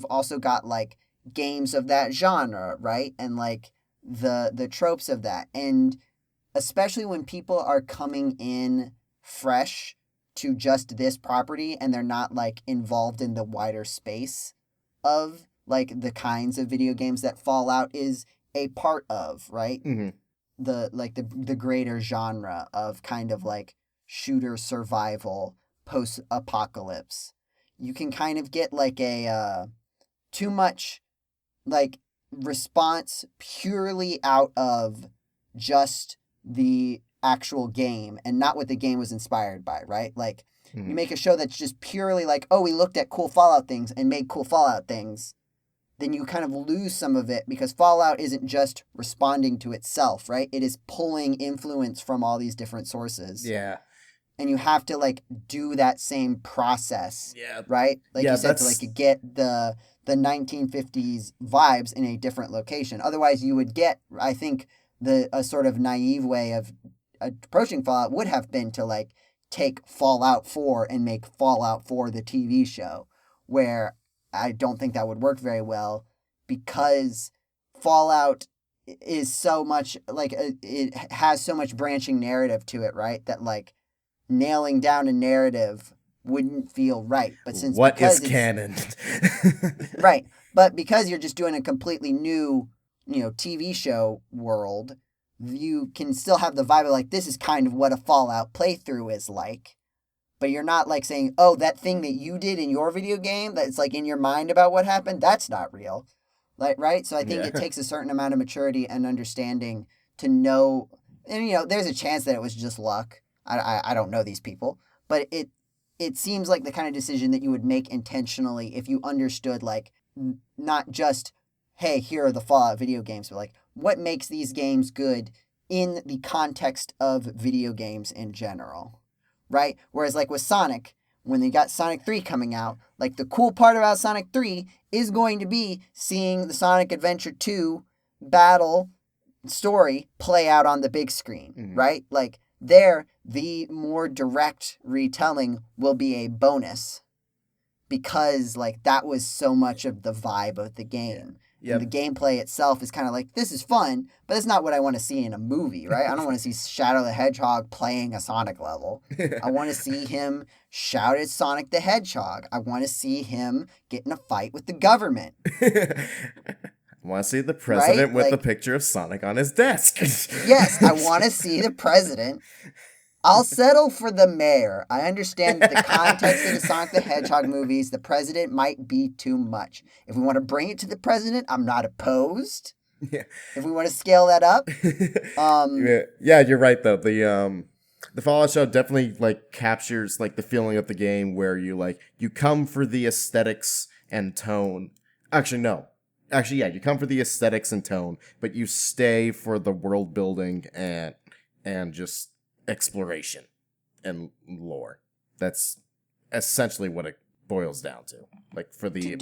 also got like games of that genre, right? And like the tropes of that. And especially when people are coming in fresh to just this property and they're not like involved in the wider space of like the kinds of video games that Fallout is a part of, right? Mm-hmm. The greater genre of kind of like shooter survival post-apocalypse. You can kind of get like a too much like response purely out of just the actual game and not what the game was inspired by, right? Like you make a show that's just purely like, oh, we looked at cool Fallout things and made cool Fallout things, then you kind of lose some of it because Fallout isn't just responding to itself, right? It is pulling influence from all these different sources. Yeah. And you have to like do that same process. Yeah. Right? Like yeah, you said, to like get the the 1950s vibes in a different location. Otherwise, you would get, I think, a sort of naive way of approaching Fallout would have been to like take Fallout 4 and make Fallout 4 the TV show, where I don't think that would work very well because Fallout is so much like it has so much branching narrative to it, right? That like nailing down a narrative wouldn't feel right. But since what because is canon? right, but because you're just doing a completely new, TV show world, you can still have the vibe of like this is kind of what a Fallout playthrough is like. But you're not like saying, oh, that thing that you did in your video game that's like in your mind about what happened, that's not real. Like, right? So I think it takes a certain amount of maturity and understanding to know, and there's a chance that it was just luck. I don't know these people, but it seems like the kind of decision that you would make intentionally if you understood like not just, hey, here are the Fallout video games, but like what makes these games good in the context of video games in general. Right? Whereas like with Sonic, when they got Sonic 3 coming out, like the cool part about Sonic 3 is going to be seeing the Sonic Adventure 2 battle story play out on the big screen, right? Like there, the more direct retelling will be a bonus because like that was so much of the vibe of the game. Yeah. And the gameplay itself is kind of like, this is fun, but it's not what I want to see in a movie, right? I don't want to see Shadow the Hedgehog playing a Sonic level. I want to see him shout at Sonic the Hedgehog. I want to see him get in a fight with the government. I want to see the president with a picture of Sonic on his desk. Yes, I want to see the president. I'll settle for the mayor. I understand that the context of the Sonic the Hedgehog movies, the president might be too much. If we want to bring it to the president, I'm not opposed. Yeah. If we want to scale that up. Yeah, you're right though. The Fallout show definitely like captures like the feeling of the game where you come for the aesthetics and tone. Actually, no. Actually, yeah, you come for the aesthetics and tone, but you stay for the world building and just exploration and lore. That's essentially what it boils down to. Like for the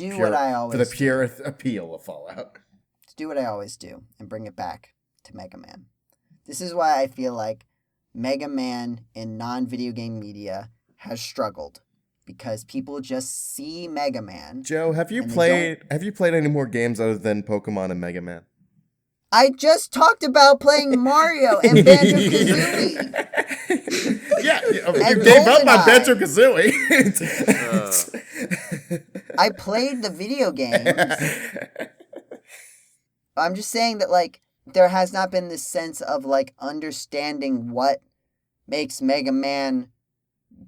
pure appeal of Fallout. To do what I always do and bring it back to Mega Man. This is why I feel like Mega Man in non-video game media has struggled because people just see Mega Man. Joe, have you played any more games other than Pokemon and Mega Man? I just talked about playing Mario and Banjo-Kazooie. Yeah, you gave up on Banjo-Kazooie. I played the video games. I'm just saying that, like, there has not been this sense of, like, understanding what makes Mega Man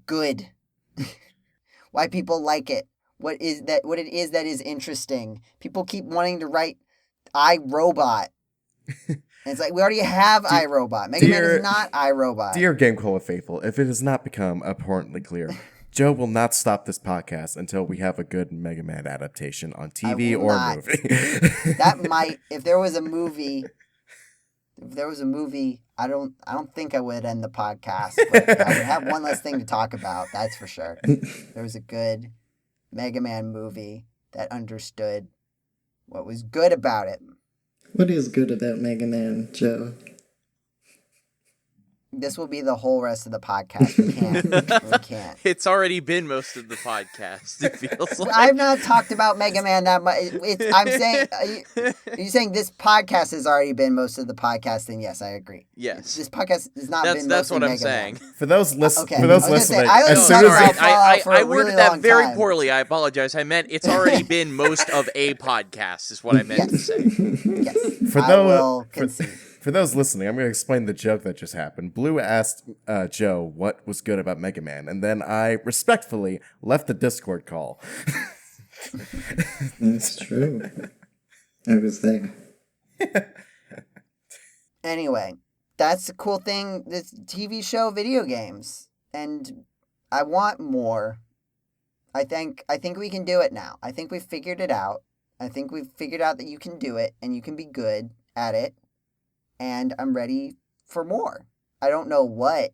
good. Why people like it. What it is that is interesting. People keep wanting to write iRobot. And it's like, we already have iRobot. Mega Man is not iRobot. Dear GameCola faithful, if it has not become abhorrently clear, Joe will not stop this podcast until we have a good Mega Man adaptation on TV or movie. That might, if there was a movie, I don't think I would end the podcast, but I would have one less thing to talk about, that's for sure. There was a good Mega Man movie that understood what was good about it. What is good about Mega Man, Joe? This will be the whole rest of the podcast. We can't. It's already been most of the podcast, it feels like. I've not talked about Mega Man that much. I'm saying, are you saying this podcast has already been most of the podcast? Then yes, I agree. Yes. This podcast has not been most of Mega Man. That's what I'm saying. For those listening, I worded that very poorly. I apologize. I meant it's already been most of a podcast is what I meant to say. Yes. I will concede. For those listening, I'm going to explain the joke that just happened. Blue asked Joe what was good about Mega Man, and then I respectfully left the Discord call. That's true. I was there. Anyway, that's the cool thing, this TV show, video games. And I want more. I think we can do it now. I think we've figured it out. I think we've figured out that you can do it, and you can be good at it. And I'm ready for more. I don't know what.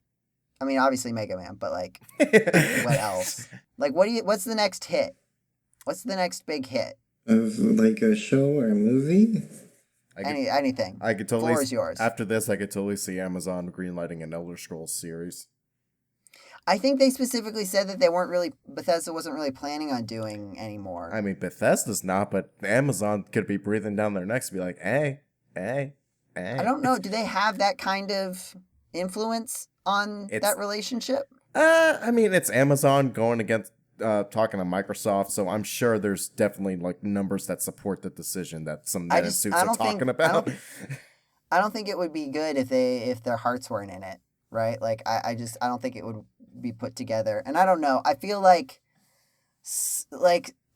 I mean, obviously Mega Man, but like, what else? Like, what's the next hit? What's the next big hit? Of like a show or a movie? Anything. I could totally. Floor is yours. After this, I could totally see Amazon greenlighting an Elder Scrolls series. I think they specifically said that Bethesda wasn't really planning on doing anymore. I mean, Bethesda's not, but Amazon could be breathing down their necks, be like, hey. I don't know. Do they have that kind of influence on that relationship? I mean, it's Amazon going against talking to Microsoft, so I'm sure there's definitely like numbers that support the decision that some suits are talking about. I don't think it would be good if their hearts weren't in it, right? Like I don't think it would be put together. And I don't know. I feel like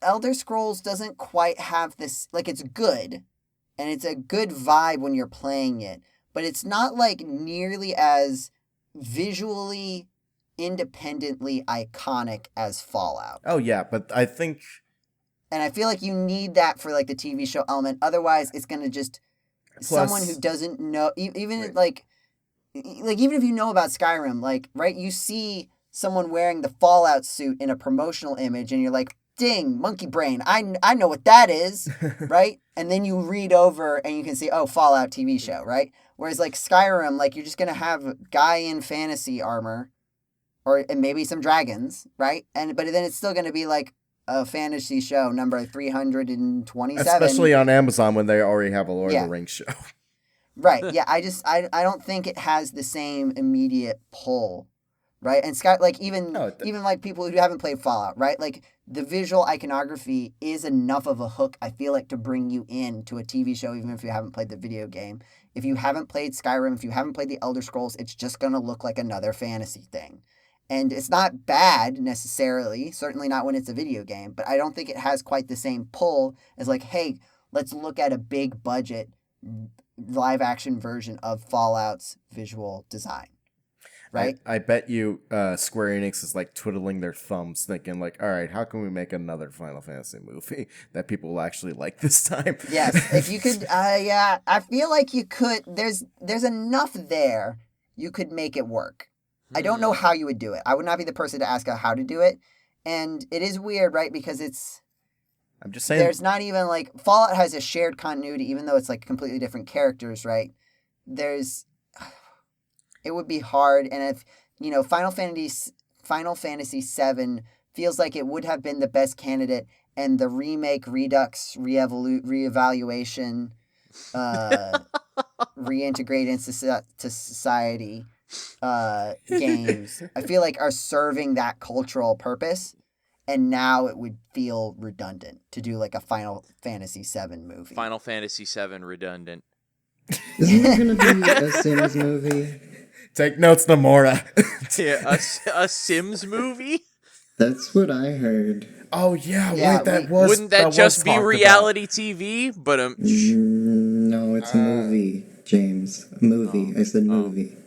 Elder Scrolls doesn't quite have this, like, it's good and it's a good vibe when you're playing it, but it's not like nearly as visually independently iconic as Fallout. Oh yeah, but I think, and I feel like you need that for like the TV show element. Otherwise, it's gonna just someone who doesn't know, even like even if you know about Skyrim, like, right, you see someone wearing the Fallout suit in a promotional image, and you're like, ding, monkey brain, I know what that is, right? And then you read over and you can see, oh, Fallout TV show, right? Whereas like Skyrim, like, you're just gonna have a guy in fantasy armor. And maybe some dragons, right? But then it's still going to be like a fantasy show number 327. Especially on Amazon when they already have a Lord of the Rings show. Right. Yeah. I don't think it has the same immediate pull, right? And even like people who haven't played Fallout, right? Like the visual iconography is enough of a hook, I feel like, to bring you in to a TV show, even if you haven't played the video game. If you haven't played Skyrim, if you haven't played the Elder Scrolls, it's just going to look like another fantasy thing. And it's not bad necessarily, certainly not when it's a video game, but I don't think it has quite the same pull as like, hey, let's look at a big budget live action version of Fallout's visual design. Right? I bet you Square Enix is like twiddling their thumbs thinking like, all right, how can we make another Final Fantasy movie that people will actually like this time? Yes, if you could, I feel like you could, there's enough there, you could make it work. I don't know how you would do it. I would not be the person to ask how to do it. And it is weird, right? Because I'm just saying, there's not even like, Fallout has a shared continuity, even though it's like completely different characters, right? It would be hard. And if, Final Fantasy VII feels like it would have been the best candidate, and the remake, redux, reevaluation, reintegrate into society games, I feel like, are serving that cultural purpose, and now it would feel redundant to do like a Final Fantasy VII movie. Final Fantasy VII redundant. Isn't there gonna be a Sims movie? Take notes, Nomura. Yeah, a Sims movie? That's what I heard. Oh yeah, wait, wouldn't that just be reality TV? But no, it's a movie, James. A movie. I said movie.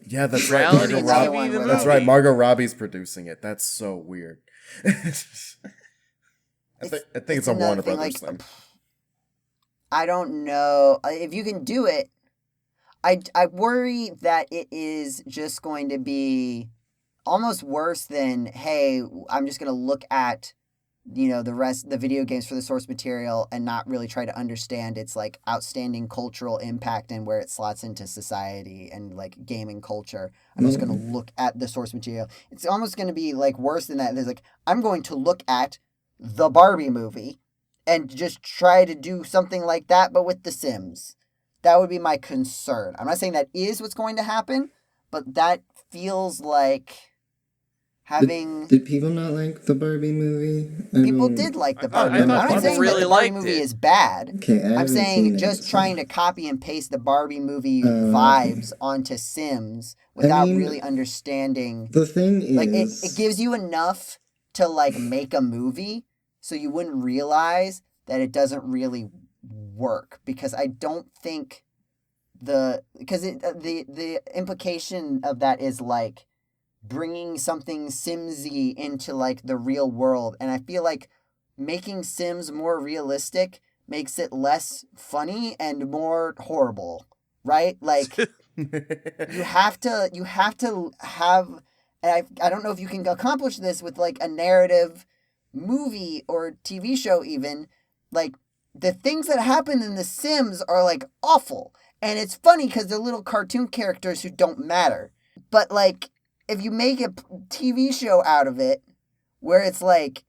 Yeah, that's right. That's right. Margot Robbie's producing it. That's so weird. I think it's a Warner Brothers thing. I don't know if you can do it. I worry that it is just going to be almost worse than, hey, I'm just going to look at, the video games for the source material and not really try to understand its like outstanding cultural impact and where it slots into society and like gaming culture. I'm just going to look at the source material. It's almost going to be like worse than that. There's like, I'm going to look at the Barbie movie and just try to do something like that, but with The Sims. That would be my concern. I'm not saying that is what's going to happen, but that feels like having... Did people not like the Barbie movie? People did like the Barbie movie. I'm not saying that the Barbie movie is bad. Okay, I'm saying just trying to copy and paste the Barbie movie vibes onto Sims without really understanding... The thing is... Like, it gives you enough to, like, make a movie so you wouldn't realize that it doesn't really work, because I don't think the implication of that is like bringing something Simsy into like the real world, and I feel like making Sims more realistic makes it less funny and more horrible, right? Like you have to have, and I don't know if you can accomplish this with like a narrative movie or TV show even, like, the things that happen in The Sims are, like, awful. And it's funny because they're little cartoon characters who don't matter. But, like, if you make a TV show out of it, where it's, like,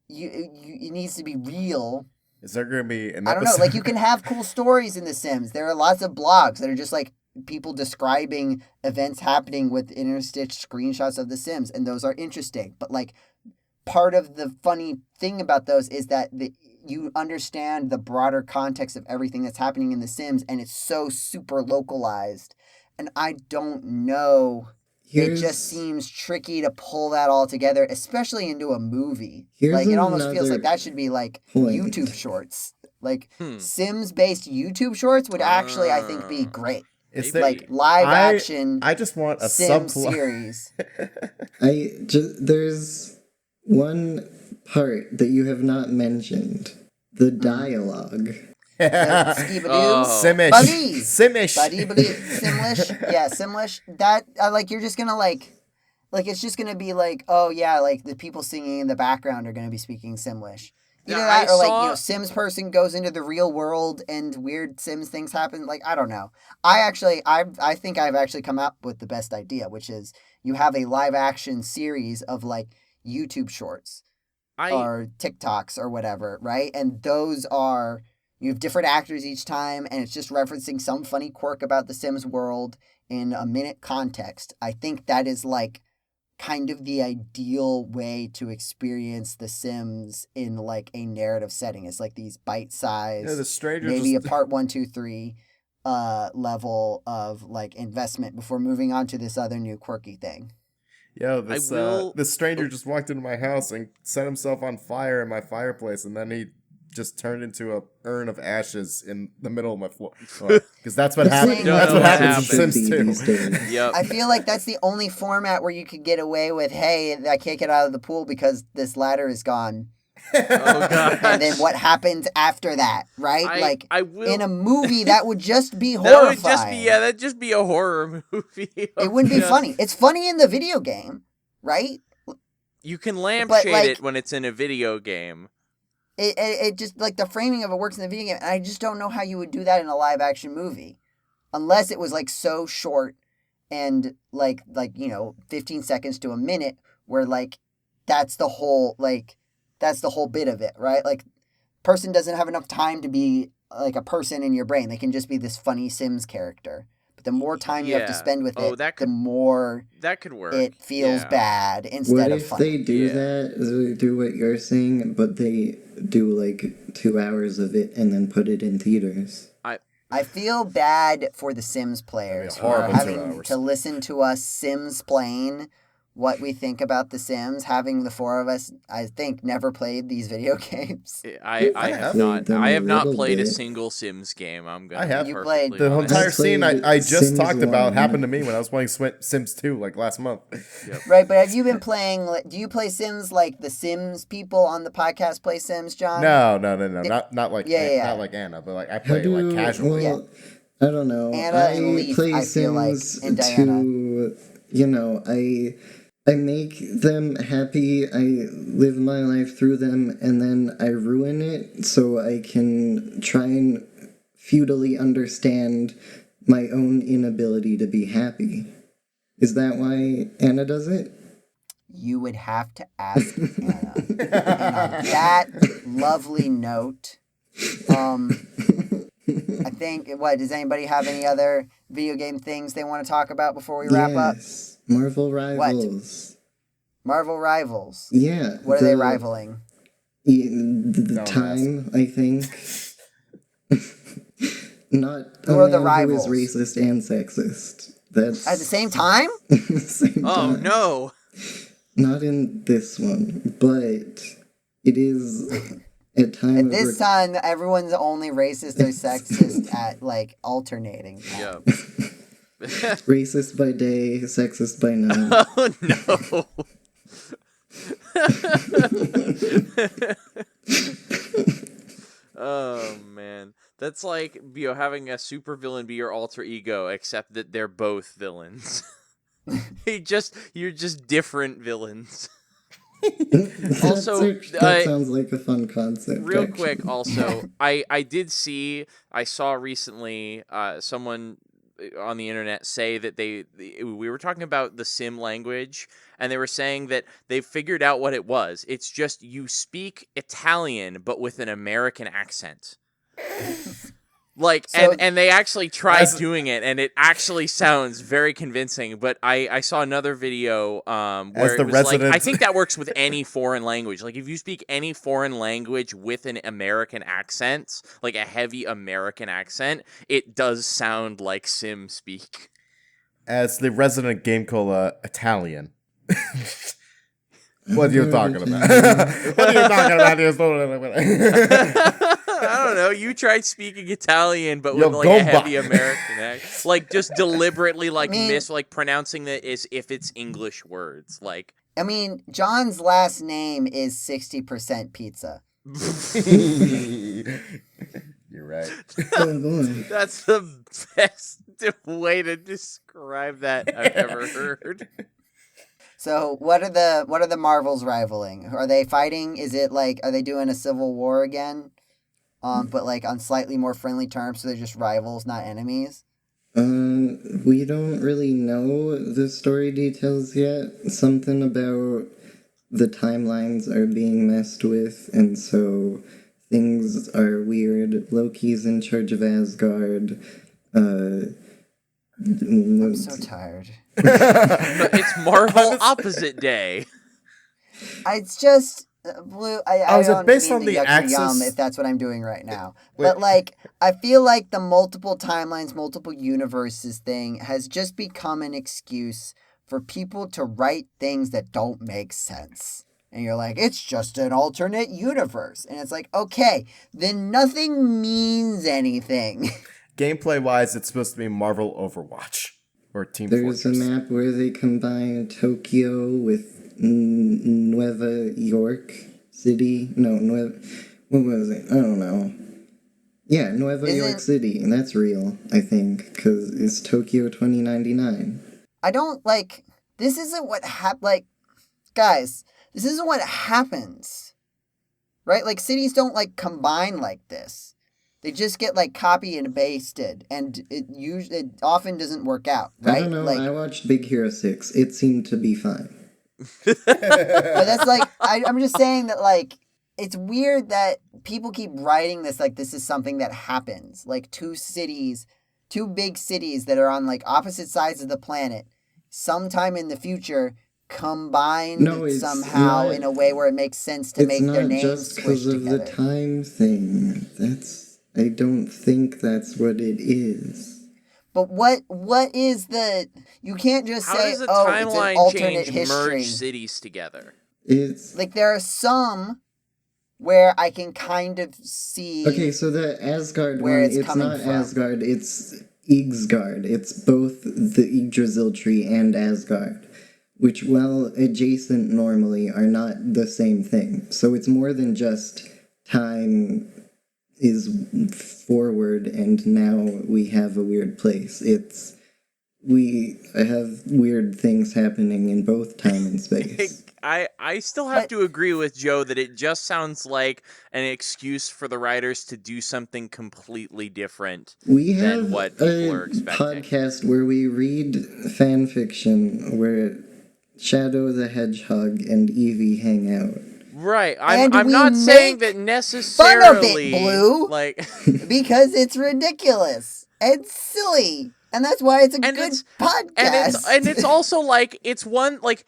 it needs to be real. Is there going to be an I don't know. Like, you can have cool stories in The Sims. There are lots of blogs that are just, like, people describing events happening with interstitched screenshots of The Sims. And those are interesting. But, like, part of the funny thing about those is that you understand the broader context of everything that's happening in The Sims, and it's so super localized. And I don't know. It just seems tricky to pull that all together, especially into a movie. Like, it almost feels like that should be, like, YouTube shorts. Like, Sims-based YouTube shorts would actually, I think, be great. It's like live action. I just want a Sim series. There's one part that you have not mentioned: the dialogue. Simish. Simish. Simlish. Yeah, Simlish. That, like, you're just gonna, like, it's just gonna be like, oh, yeah, like, the people singing in the background are gonna be speaking Simlish. Either that or, like, you know, Sims person goes into the real world and weird Sims things happen. Like, I don't know. I think I've actually come up with the best idea, which is you have a live action series of, like, YouTube shorts or TikToks or whatever, right? And those are, you have different actors each time, and it's just referencing some funny quirk about the Sims world in a minute context. I think that is, like, kind of the ideal way to experience The Sims in, like, a narrative setting. It's like these bite-sized, maybe a part 1, 2, 3 level of, like, investment before moving on to this other new quirky thing. Yo, this stranger just walked into my house and set himself on fire in my fireplace, and then he just turned into a urn of ashes in the middle of my floor. Because that's what happens. That's what happens in Sims 2. Yep. I feel like that's the only format where you could get away with, hey, I can't get out of the pool because this ladder is gone. Oh god! And then what happens after that, right? In a movie, that would just be That horrifying. that'd just be a horror movie. It wouldn't be funny. It's funny in the video game, right? You can lampshade it when it's in a video game. It just, like, the framing of it works in the video game, and I just don't know how you would do that in a live action movie, unless it was, like, so short and like you know, 15 seconds to a minute, where, like, that's the whole bit of it, right? Like, person doesn't have enough time to be, like, a person in your brain. They can just be this funny Sims character. But the more time you have to spend with the more that could work. It feels bad instead of funny. What if they do that? They do what you're saying, but they do, like, 2 hours of it and then put it in theaters? I feel bad for the Sims players who are having to listen to us Sims plain what we think about the Sims, having the four of us, I think, never played these video games. I have not played a single Sims game. I have. You played the entire scene I just Sims talked about 1. happened to me when I was playing Sims 2 like last month. Yep. Right, but have you been playing? Do you play Sims like the Sims people on the podcast play Sims, John? No, not like not like Anna, but like I play like casually. Well, I don't know. Anna and Leaf, play I feel like, Sims and Diana. to, you know, I make them happy, I live my life through them, and then I ruin it so I can try and futilely understand my own inability to be happy. Is that why Anna does it? You would have to ask Anna. And on that lovely note, I think, does anybody have any other video game things they want to talk about before we wrap up? Marvel Rivals. What? Marvel Rivals? Yeah. What are they rivaling? The time, I think. Not who are the rivals? Who is racist and sexist. That's at the same time? Oh, no. Not in this one, but it is at time. At this time, everyone's only racist or sexist at, like, alternating. Yep. Racist by day, sexist by night. Oh, no. Oh, man. That's like, having a supervillain be your alter ego, except that they're both villains. You're just different villains. Also, that sounds like a fun concept. Real actually. quick, also, I saw recently someone on the internet say that we were talking about the sim language, and they were saying that they figured out what it was. It's just you speak Italian but with an American accent. Like, So- and they actually tried As- doing it, and it actually sounds very convincing. But I saw another video where the it was like, I resident- think that works with any foreign language. Like, if you speak any foreign language with an American accent, like a heavy American accent, it does sound like Sim speak. As the resident GameCola Italian. What are you talking about? What are you talking about? I don't know. You tried speaking Italian, but Yo, with like a gomba. heavy American accent, like just deliberately like mean- pronouncing it as if it's English words. Like, I mean, John's last name is 60% pizza. You're right. Oh boy. that's the best way to describe that I've ever heard. So what are the Marvels rivaling? Are they fighting? Is it like, are they doing a civil war again? But like on slightly more friendly terms, so they're just rivals, not enemies? We don't really know the story details yet. Something about the timelines are being messed with, and so things are weird. Loki's in charge of Asgard. I'm so tired. It's Marvel Opposite Day. It's just Blue. I is it don't based mean on to the yuck your axis? yum if that's what I'm doing right now. Wait. But like, I feel like the multiple timelines, multiple universes thing has just become an excuse for people to write things that don't make sense. And you're like, it's just an alternate universe. And it's like, okay, then nothing means anything. Gameplay wise, it's supposed to be Marvel Overwatch or Team There's Fortress. a map where they combine Tokyo with Nueva York City. No, what was it? I don't know. Yeah, Nueva York City, and that's real, I think, because it's Tokyo 2099. I don't like, this isn't what guys, this isn't what happens. Right? Like, cities don't like combine like this. They just get like copy and pasted, and it often doesn't work out, right? I don't know, Like, I watched Big Hero 6. It seemed to be fine. but that's like, I'm just saying that like, it's weird that people keep writing this like this is something that happens. Like two big cities that are on like opposite sides of the planet, sometime in the future, combined somehow in a way where it makes sense to make their names just because squish of together. the time thing. I don't think that's what it is. But what is the? You can't just How say, does a "Oh, it's an timeline alternate change history." merge cities together? It's Like there are some where I can kind of see. okay. So the Asgard where one, it's it's coming not from. Asgard. It's Yggdrasil. It's both the Yggdrasil tree and Asgard, which, while adjacent normally, are not the same thing. So it's more than just time is forward and now we have a weird place. We have weird things happening in both time and space. I still have to agree with Joe that it just sounds like an excuse for the writers to do something completely different We than have what people a are expecting. podcast where we read fan fiction where Shadow the Hedgehog and Eevee hang out. Right. And I'm we not saying make that necessarily fun of it, Blue. like Because it's ridiculous and silly, and that's why it's a And good it's- podcast. and it's also like it's one like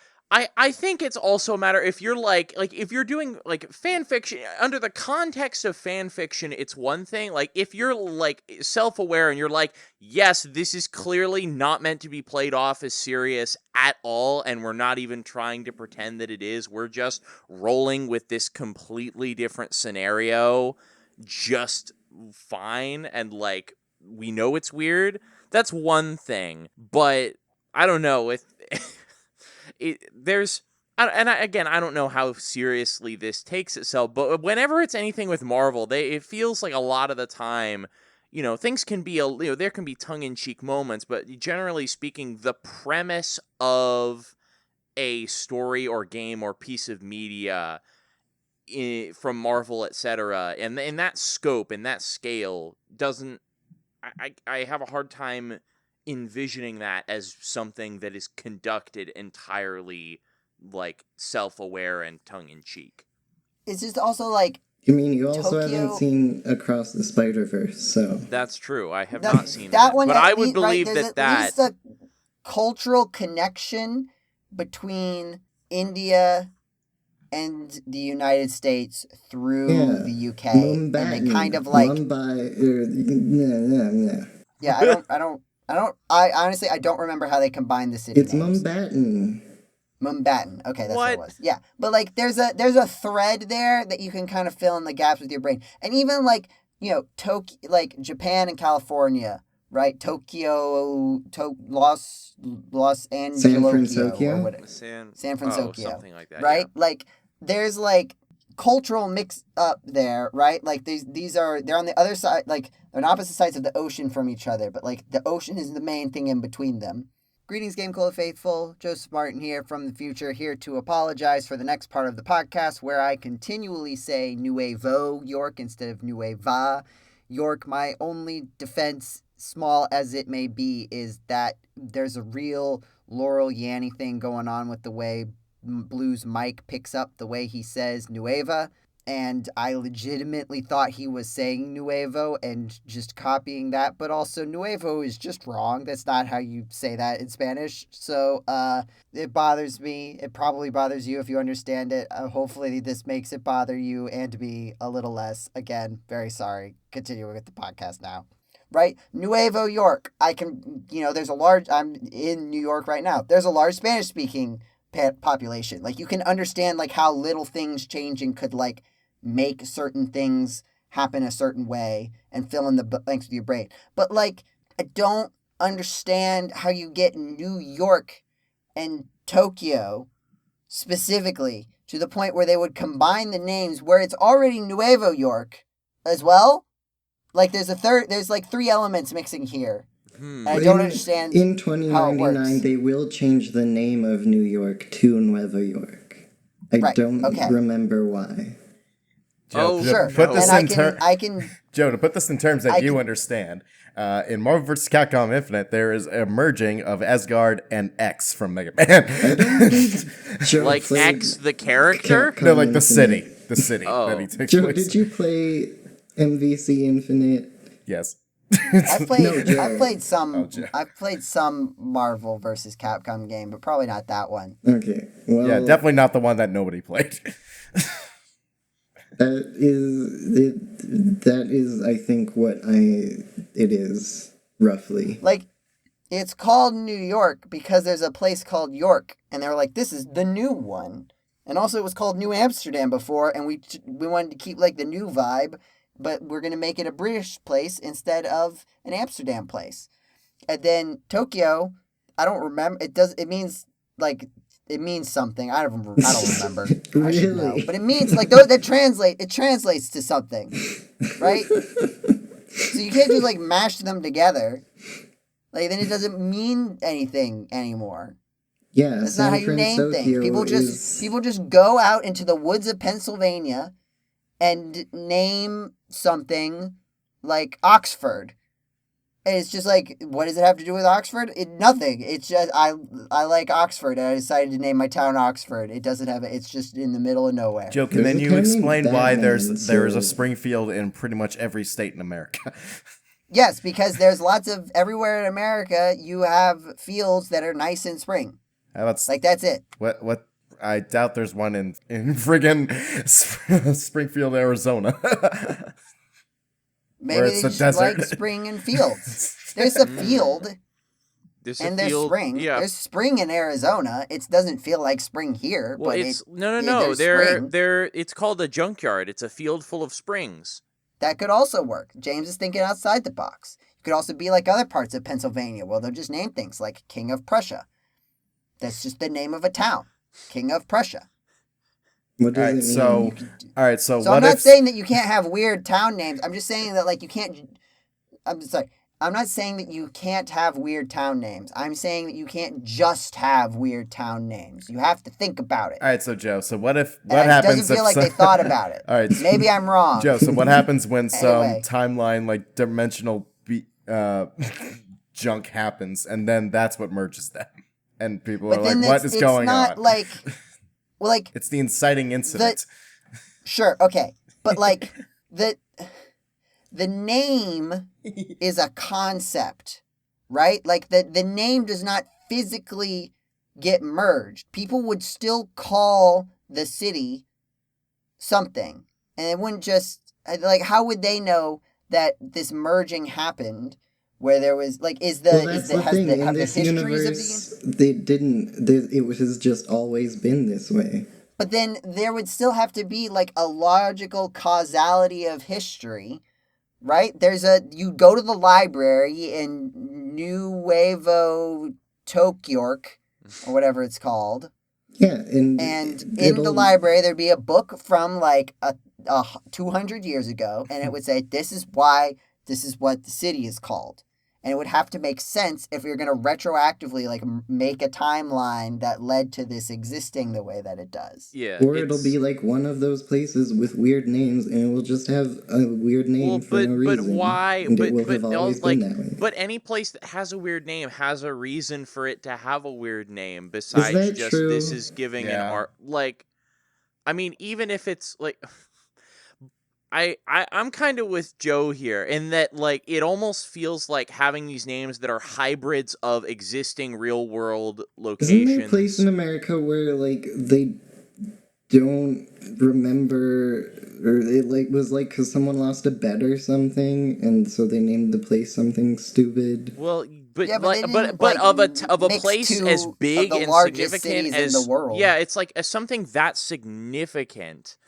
I think it's also a matter if you're like if you're doing like fan fiction under the context of fan fiction, it's one thing. Like if you're like self-aware and you're like, yes, this is clearly not meant to be played off as serious at all, and we're not even trying to pretend that it is. We're just rolling with this completely different scenario just fine, and like we know it's weird. That's one thing, but I don't know if there's. Again, I don't know how seriously this takes itself, but whenever it's anything with Marvel, it feels like a lot of the time, things can be there can be tongue-in-cheek moments, but generally speaking, the premise of a story or game or piece of media from Marvel, etc., and in that scope and that scale doesn't. I have a hard time envisioning that as something that is conducted entirely like self-aware and tongue-in-cheek. It's just also like I mean, you also haven't Tokyo. seen Across the Spider-Verse, so That's true. I have not seen that that, one. but At I would least, right, believe there's that at least a cultural connection between India and the United States through the UK, and they kind of like Yeah, I honestly I don't remember how they combined the city It's names. Mumbatten. Okay, that's what it was. Yeah, but like there's a thread there that you can kind of fill in the gaps with your brain, and even like Tokyo, like Japan and California, right? Tokyo, Los Angeles, San Francisco, or whatever. San Francisco, something like that, right? yeah. Like there's like cultural mix up there, right? Like they're on the other side, like they're on opposite sides of the ocean from each other, but like the ocean is the main thing in between them. Greetings, GameCola faithful. Joseph Martin here from the future, here to apologize for the next part of the podcast where I continually say Nuevo York instead of Nueva York. My only defense, small as it may be, is that there's a real Laurel Yanny thing going on with the way Blue's mic picks up the way he says Nueva, and I legitimately thought he was saying Nuevo and just copying that, but also Nuevo is just wrong. That's not how you say that in Spanish. So it bothers me. It probably bothers you if you understand it. Hopefully this makes it bother you and me a little less. Again, very sorry. Continuing with the podcast now. Right? Nuevo York. I can, I'm in New York right now. There's a large Spanish speaking population. Like you can understand like how little things changing could like make certain things happen a certain way and fill in the blanks with your brain. But like I don't understand how you get New York and Tokyo specifically to the point where they would combine the names where it's already Nuevo York as well. Like there's like three elements mixing here. I don't understand. In 2099, they will change the name of New York to Nueva York. I don't remember why. Joe, sure. Put this Joe, to put this in terms that you understand, in Marvel vs. Capcom Infinite, there is a merging of Asgard and X from Mega Man. Like X, the character? Capcom No, like the Infinite. city that he takes Joe, place. did you play MVC Infinite? Yes. I've played some Marvel vs. Capcom game, but probably not that one. Okay. Well, yeah, definitely not the one that nobody played. That is, I think, what it is, roughly. Like, it's called New York because there's a place called York, and they were like, this is the new one. And also it was called New Amsterdam before, and we wanted to keep, like, the new vibe, but we're going to make it a British place instead of an Amsterdam place. And then Tokyo, I don't remember, it means, like... It means something. I don't remember. Really? I should know. But it means like it translates to something. Right? So you can't just like mash them together. Like then it doesn't mean anything anymore. Yeah. That's not how you name things. People just go out into the woods of Pennsylvania and name something like Oxford. And it's just like, what does it have to do with Oxford? Nothing. It's just, I like Oxford, and I decided to name my town Oxford. It doesn't have it. It's just in the middle of nowhere. Joke, and then you explain why there is a Springfield in pretty much every state in America. Yes, because there's lots of, everywhere in America, you have fields that are nice in spring. That's it. What? I doubt there's one in friggin' Springfield, Arizona. Maybe they just like spring and fields. There's a field. There's spring. Yeah. There's spring in Arizona. It doesn't feel like spring here. Well, but no. It's called a junkyard. It's a field full of springs. That could also work. James is thinking outside the box. It could also be like other parts of Pennsylvania. Well, they'll just name things like King of Prussia. That's just the name of a town. King of Prussia. What does it mean? So I'm not saying that you can't have weird town names. I'm just saying that like you can't. I'm sorry. I'm not saying that you can't have weird town names. I'm saying that you can't just have weird town names. You have to think about it. All right, so Joe, what And happens? It doesn't feel if like they thought about it. All right, maybe I'm wrong. Joe, so what happens when Anyway. some timeline like dimensional junk happens, and then that's what merges them, and people are like, "What is going on?" It's not like, well, like it's the inciting incident. Sure, okay, but like the name is a concept, right? Like the name does not physically get merged. People would still call the city something, and it wouldn't just like, how would they know that this merging happened where there was like that's the thing. In this universe, it has just always been this way. But then there would still have to be like a logical causality of history, right? You go to the library in Nuevo Tokyork, or whatever it's called. Yeah, and in the library there'd be a book from like a 200 years ago, and it would say, this is what the city is called. And it would have to make sense if you're going to retroactively like make a timeline that led to this existing the way that it does. Yeah. Or it'll be like one of those places with weird names, and it will just have a weird name for no reason. But why? And it will have always been that way. But any place that has a weird name has a reason for it to have a weird name besides just true? This is giving an art. Like, I mean, even if it's like. I'm kind of with Joe here in that, like, it almost feels like having these names that are hybrids of existing real world locations. Isn't there a place in America where, like, they don't remember, or it, like, was, like, because someone lost a bet or something, and so they named the place something stupid? Well, but Yeah, but of a place as big the and largest significant cities as in the world. Yeah, it's like as something that significant,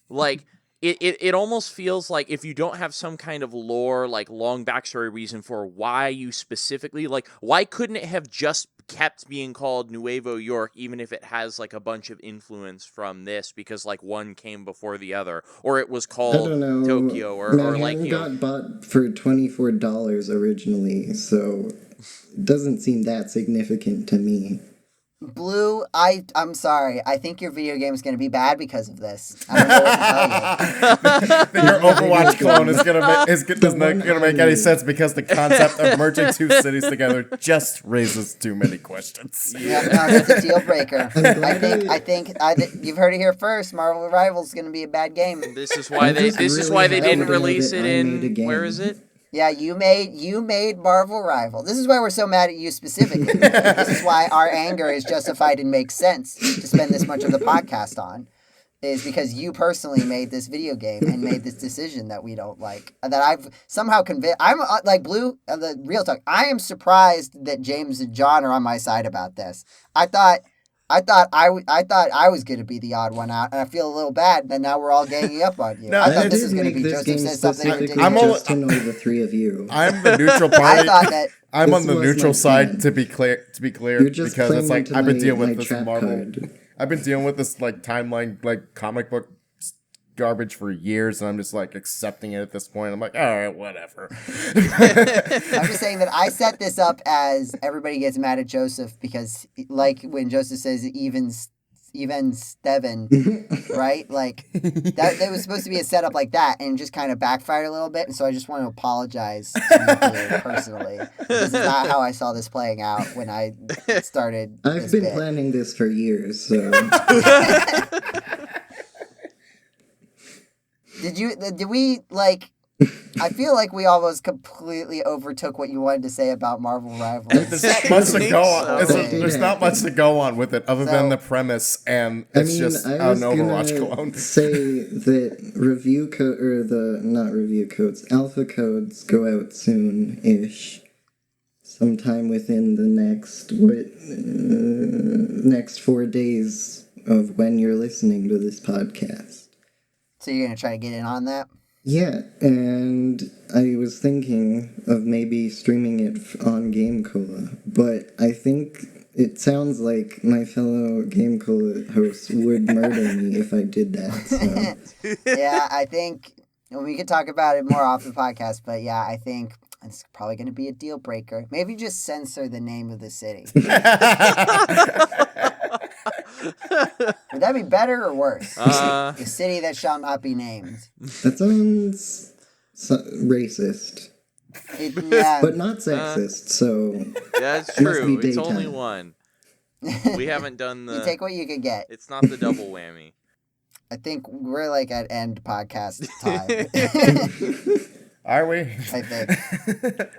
like. It almost feels like if you don't have some kind of lore, like long backstory reason for why you specifically, like, why couldn't it have just kept being called Nuevo York, even if it has like a bunch of influence from this, because like one came before the other, or it was called Tokyo, or like, you got bought for $24 originally, so it doesn't seem that significant to me. Blue, I'm sorry. I think your video game is going to be bad because of this. I don't know what to tell you. Your Overwatch clone is not gonna make any sense because the concept of merging two cities together just raises too many questions. Yeah, no, that's a deal breaker. I think you've heard it here first. Marvel Rivals is going to be a bad game. This is why they didn't release it in, where is it? Yeah, you made Marvel Rival. This is why we're so mad at you specifically. This is why our anger is justified and makes sense to spend this much of the podcast on, is because you personally made this video game and made this decision that we don't like. That I've somehow convinced. I'm like Blue. The real talk. I am surprised that James and John are on my side about this. I thought I was going to be the odd one out, and I feel a little bad that now we're all ganging up on you. No, I thought this was going to be Joseph says something ridiculous. Just to annoy the three of you. I'm the neutral party. I thought that I'm on the neutral side, to be clear, because it's like I've been dealing with this Marvel. Card. I've been dealing with this like timeline, like comic book garbage for years, and I'm just like accepting it at this point. I'm like, all right, whatever. I'm just saying that I set this up as everybody gets mad at Joseph because, like, when Joseph says even Steven, right? Like that was supposed to be a setup like that, and just kind of backfired a little bit. And so I just want to apologize to you personally. This is not how I saw this playing out when I started. I've been planning this for years, so. Did we, like, I feel like we almost completely overtook what you wanted to say about Marvel Rivals. There's not much to go on. There's not much to go on with it other than the premise, and it's just an Overwatch clone. Say that alpha codes go out soon-ish. Sometime within the next 4 days of when you're listening to this podcast. So you're going to try to get in on that? Yeah, and I was thinking of maybe streaming it on GameCola, but I think it sounds like my fellow GameCola hosts would murder me if I did that. So. Yeah, I think we could talk about it more off the podcast, but yeah, I think It's probably going to be a deal breaker. Maybe just censor the name of the city. Would that be better or worse? The city that shall not be named. That sounds racist. Yeah. But not sexist, so... That's Must true. be It's only daytime. one. We haven't done the... You take what you can get. It's not the double whammy. I think we're like at end podcast time. Are we? I think.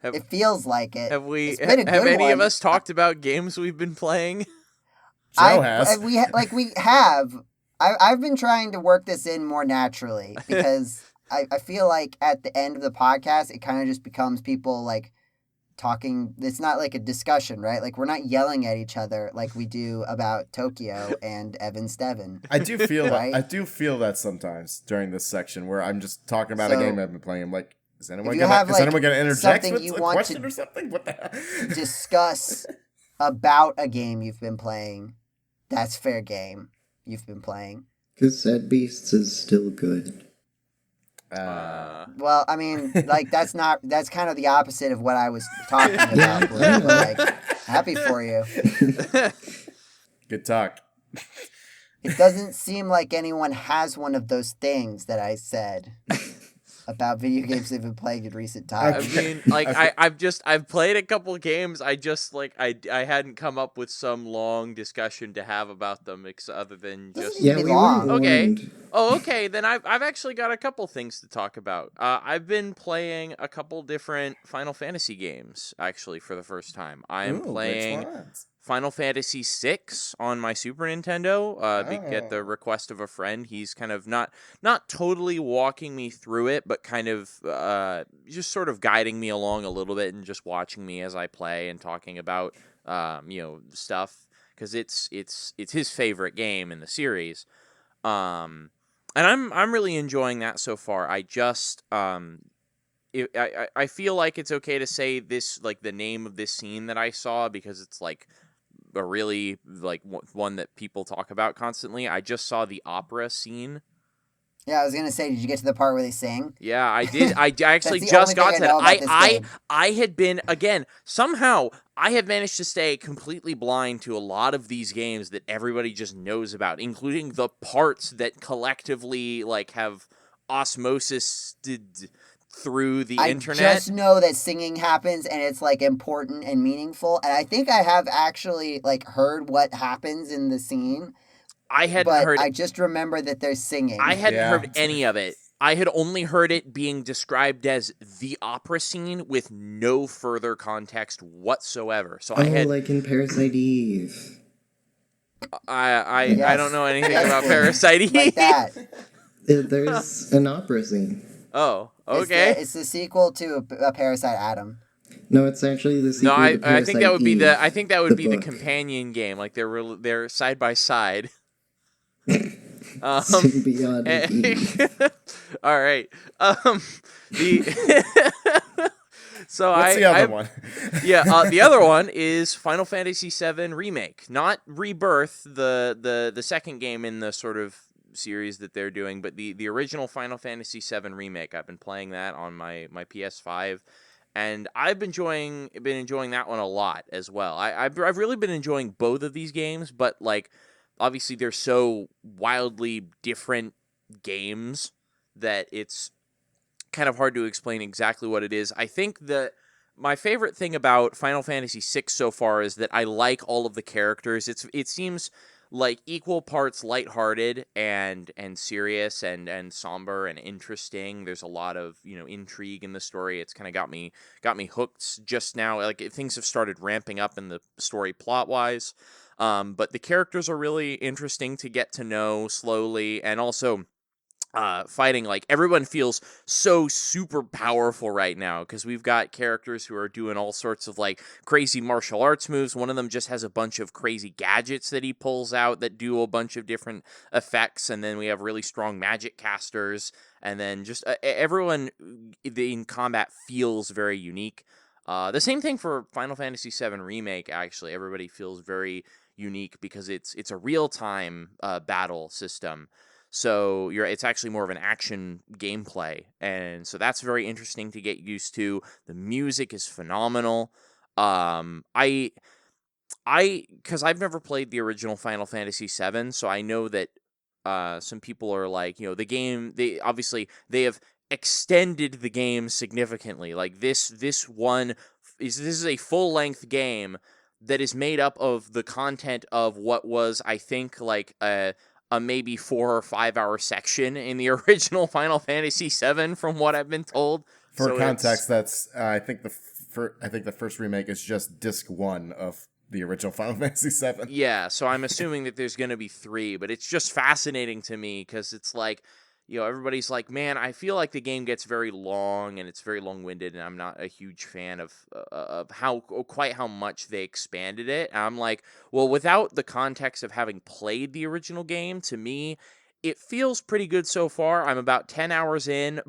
It feels like it. Have we? It's been a good have any one. of us talked about games we've been playing? Joe has. We have. I've been trying to work this in more naturally because I feel like at the end of the podcast, it kind of just becomes people like talking. It's not like a discussion, right? Like we're not yelling at each other like we do about Tokyo and Evan Steven. I do feel Right? I do feel that sometimes during this section where I'm just talking about a So, game I've been playing. I'm like, is anyone you gonna have, like, interject something with you a want question to or something? What the hell? Discuss about a game you've been playing. That's fair game. You've been playing. Because Sad Beasts is still good. Well, I mean, like that's kind of the opposite of what I was talking about. Yeah, Blue, I know. but, like, happy for you. Good talk. It doesn't seem like anyone has one of those things that I said about video games they've been playing in recent I times. mean, like I've played a couple games. I just like I hadn't come up with some long discussion to have about them, other than just. Doesn't Yeah, Maybe we long. were Okay. warned. Oh, okay. Then I've actually got a couple things to talk about. I've been playing a couple different Final Fantasy games actually for the first time. I am Ooh, which playing ones? Final Fantasy VI on my Super Nintendo. At the Oh. request of a friend, he's kind of not totally walking me through it, but kind of just sort of guiding me along a little bit and just watching me as I play and talking about stuff, because it's his favorite game in the series. And I'm really enjoying that so far. I just I feel like it's okay to say this, like the name of this scene that I saw, because it's like a really like one that people talk about constantly. I just saw the opera scene. Yeah, I was gonna say, did you get to the part where they sing? Yeah, I did. I actually That's the just only got thing to I know that. about this I game. I had been, again, somehow I have managed to stay completely blind to a lot of these games that everybody just knows about, including the parts that collectively like have osmosis through the I internet. just know that singing happens and it's like important and meaningful, and I think I have actually like heard what happens in the scene. I hadn't But heard. I just remember that they're singing. I hadn't Yeah. heard any of it. I had only heard it being described as the opera scene with no further context whatsoever. So I had like in Parasite Eve. I Yes. don't know anything Yes, about Blue. Parasite Eve. Like that. There's an opera scene. Oh, okay. It's the sequel to a Parasite Adam. No, it's actually the No, sequel to I Parasite think that would be Eve, the book. companion game. Like they're side by side. Symbiotic Eve. All right. The so What's the other one? the other one is Final Fantasy VII Remake, not Rebirth, the second game in the sort of series that they're doing, but the original Final Fantasy VII Remake. I've been playing that on my PS5, and I've been enjoying that one a lot as well. I've really been enjoying both of these games, but like obviously they're so wildly different games that it's kind of hard to explain exactly what it is. I think that my favorite thing about Final Fantasy VI so far is that I like all of the characters. It seems like equal parts lighthearted and serious and somber and interesting. There's a lot of intrigue in the story. It's kind of got me hooked just now. Like things have started ramping up in the story plot wise, but the characters are really interesting to get to know slowly, and also fighting, like everyone feels so super powerful right now because we've got characters who are doing all sorts of like crazy martial arts moves. One of them just has a bunch of crazy gadgets that he pulls out that do a bunch of different effects, and then we have really strong magic casters, and then just everyone in combat feels very unique. The same thing for Final Fantasy VII Remake, actually. Everybody feels very unique because it's a real-time battle system. So it's actually more of an action gameplay, and so that's very interesting to get used to. The music is phenomenal. Because I've never played the original Final Fantasy VII, so I know that some people are like, the game, they have extended the game significantly. Like this one is a full length game that is made up of the content of what was, I think, like a maybe 4 or 5 hour section in the original Final Fantasy VII, from what I've been told. For context, that's I think the first remake is just disc 1 of the original Final Fantasy VII. Yeah, so I'm assuming that there's going to be 3, but it's just fascinating to me because it's like, everybody's like, man, I feel like the game gets very long and it's very long-winded, and I'm not a huge fan of quite how much they expanded it. And I'm like, well, without the context of having played the original game, to me, it feels pretty good so far. I'm about 10 hours in,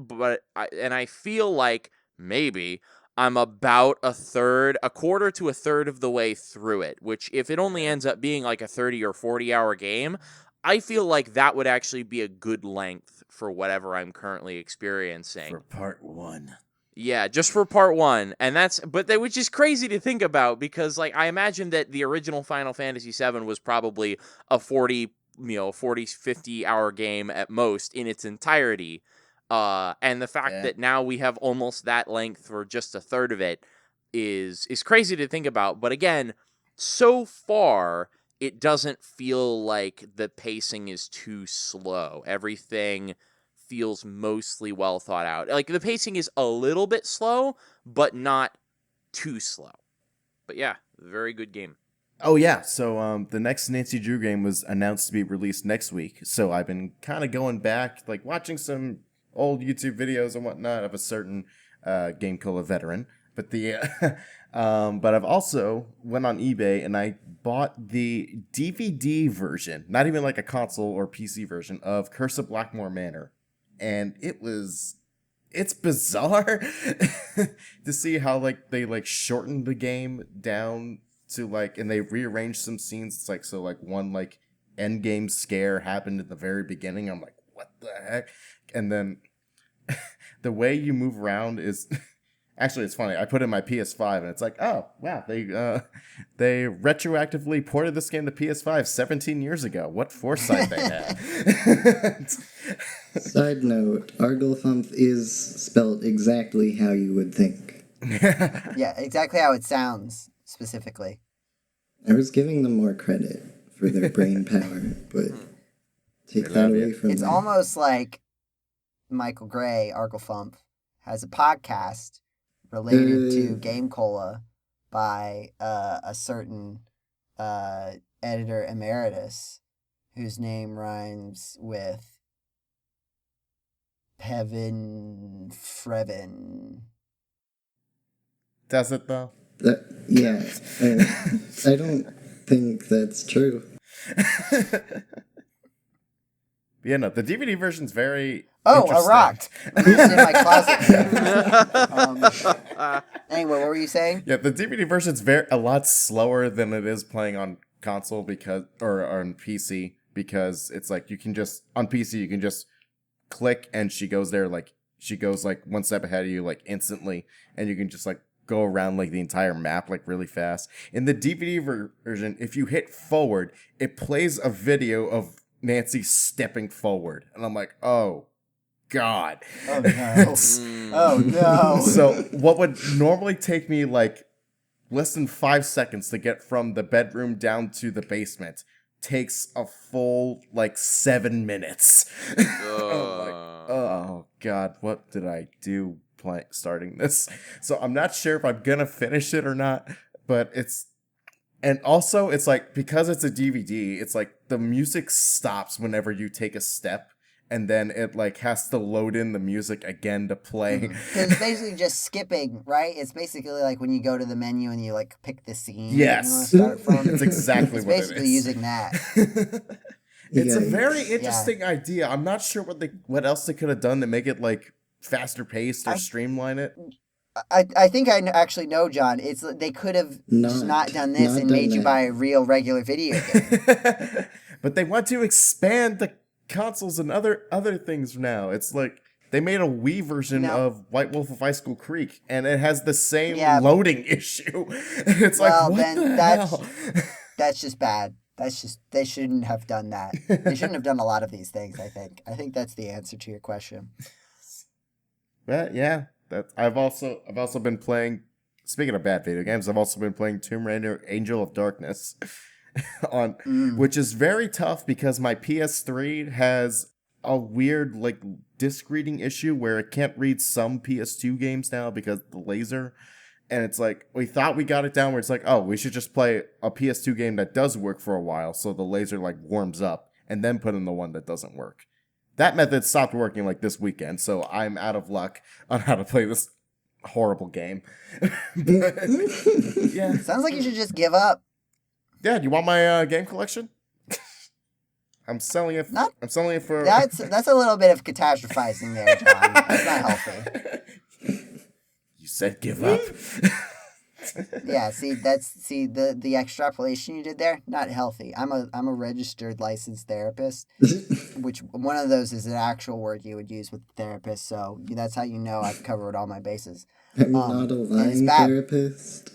and I feel like maybe I'm about a quarter to a third of the way through it, which if it only ends up being like a 30 or 40 hour game, I feel like that would actually be a good length for whatever I'm currently experiencing. For part 1. Yeah, just for part 1. And which is crazy to think about, because like I imagine that the original Final Fantasy VII was probably a 40, 50 hour game at most in its entirety. And the fact that now we have almost that length for just a third of it is crazy to think about. But again, so far, it doesn't feel like the pacing is too slow. Everything feels mostly well thought out. Like, the pacing is a little bit slow, but not too slow. But yeah, very good game. Oh yeah, so the next Nancy Drew game was announced to be released next week. So I've been kind of going back, like watching some old YouTube videos and whatnot of a certain GameCola veteran. But but I've also went on eBay and I bought the DVD version, not even like a console or PC version, of Curse of Blackmore Manor. And it's bizarre to see how like they like shortened the game down to like, and they rearranged some scenes. It's like, so like one like end game scare happened at the very beginning. I'm like, what the heck? And then the way you move around is actually, it's funny. I put in my PS5 and it's like, oh wow, they retroactively ported this game to PS5 17 years ago. What foresight they had. Side note, Arglethump is spelled exactly how you would think. Yeah, exactly how it sounds, specifically. I was giving them more credit for their brain power, but take that away from them. It's almost like Michael Gray, Arglethump, has a podcast related to GameCola by a certain editor emeritus whose name rhymes with Pevin Frevin. Does it though? Yeah, I don't think that's true. Yeah, no, the DVD version's very a rock. It's in my closet. Anyway, what were you saying? Yeah, the DVD version's a lot slower than it is playing on console or on PC, because it's like you can just on PC you can just click and she goes like one step ahead of you like instantly, and you can just like go around like the entire map like really fast. In the DVD version, if you hit forward, it plays a video of Nancy stepping forward, and I'm like, oh god. Oh no. Oh no. So what would normally take me like less than 5 seconds to get from the bedroom down to the basement takes a full like 7 minutes. I'm like, oh god, what did I do starting this? So I'm not sure if I'm gonna finish it or not, but and also it's like, because it's a DVD, it's like the music stops whenever you take a step, and then it like has to load in the music again to play. Because it's basically just skipping, right? It's basically like when you go to the menu and you like pick the scene yes. you want to start from. It's exactly it's what it is. basically using that. It's a very interesting idea. I'm not sure what else they could have done to make it like faster paced or streamline it. I think I actually know, John. It's they could have just not done this and made you buy a real regular video game. But they want to expand the consoles and other things now. It's like they made a Wii version of White Wolf of High School Creek, and it has the same loading issue. It's well, like, what then the hell? That's just bad. They shouldn't have done that. They shouldn't have done a lot of these things, I think. I think that's the answer to your question. Yeah. I've also been playing, speaking of bad video games, I've also been playing Tomb Raider Angel of Darkness which is very tough because my PS3 has a weird like disc reading issue where it can't read some PS2 games now because of the laser. And it's like, we thought we got it down where it's like, oh, we should just play a PS2 game that does work for a while so the laser like warms up and then put in the one that doesn't work. That method stopped working like this weekend, so I'm out of luck on how to play this horrible game. Yeah. Sounds like you should just give up. Yeah, do you want my game collection? I'm selling it. I'm selling it for. That's a little bit of catastrophizing there, John. That's not healthy. You said give up. Yeah, see the extrapolation you did there, not healthy. I'm a registered licensed therapist, which one of those is an actual word you would use with therapist. So that's how you know I've covered all my bases. I'm not a lying therapist.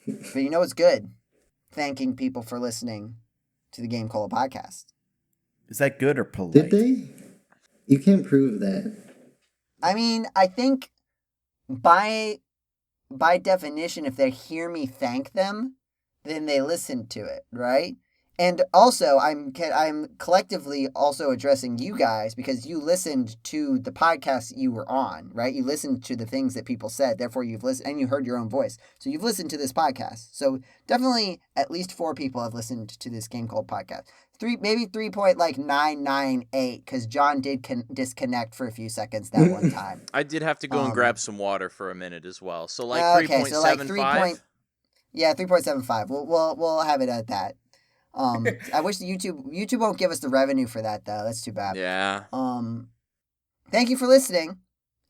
But you know what's good? Thanking people for listening to the GameCola podcast. Is that good or polite? Did they? You can't prove that. I mean, I think by definition, if they hear me thank them, then they listen to it, right? And also, I'm collectively also addressing you guys because you listened to the podcast you were on, right? You listened to the things that people said, therefore you've listened and you heard your own voice. So you've listened to this podcast. So definitely at least 4 people have listened to this GameCola podcast. 3.998 because John did disconnect for a few seconds that one time. I did have to go and grab some water for a minute as well. So like 3.75. So like 3.75. We'll have it at that. I wish the YouTube won't give us the revenue for that though. That's too bad. Yeah. Thank you for listening.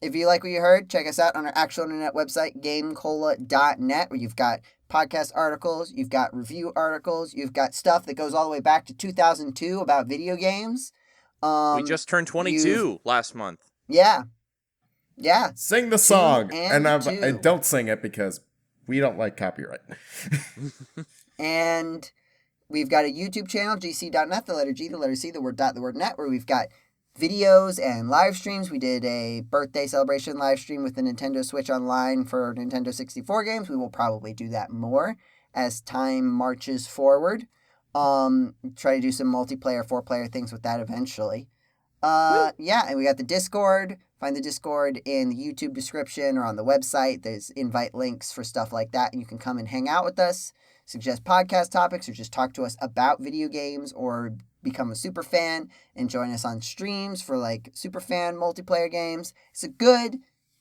If you like what you heard, check us out on our actual internet website, GameCola.net, where you've got podcast articles, you've got review articles, you've got stuff that goes all the way back to 2002 about video games. We just turned 22 last month. Yeah. Sing the song, and don't sing it because we don't like copyright. And we've got a YouTube channel, GCDotNet, the letter G, the letter C, the word dot, the word net, where we've got videos and live streams. We did a birthday celebration live stream with the Nintendo Switch Online for Nintendo 64 games. We will probably do that more as time marches forward. Try to do some multiplayer, 4-player things with that eventually. Yeah, and we got the Discord. Find the Discord in the YouTube description or on the website. There's invite links for stuff like that, and you can come and hang out with us, suggest podcast topics, or just talk to us about video games, or become a super fan and join us on streams for like super fan multiplayer games. It's a good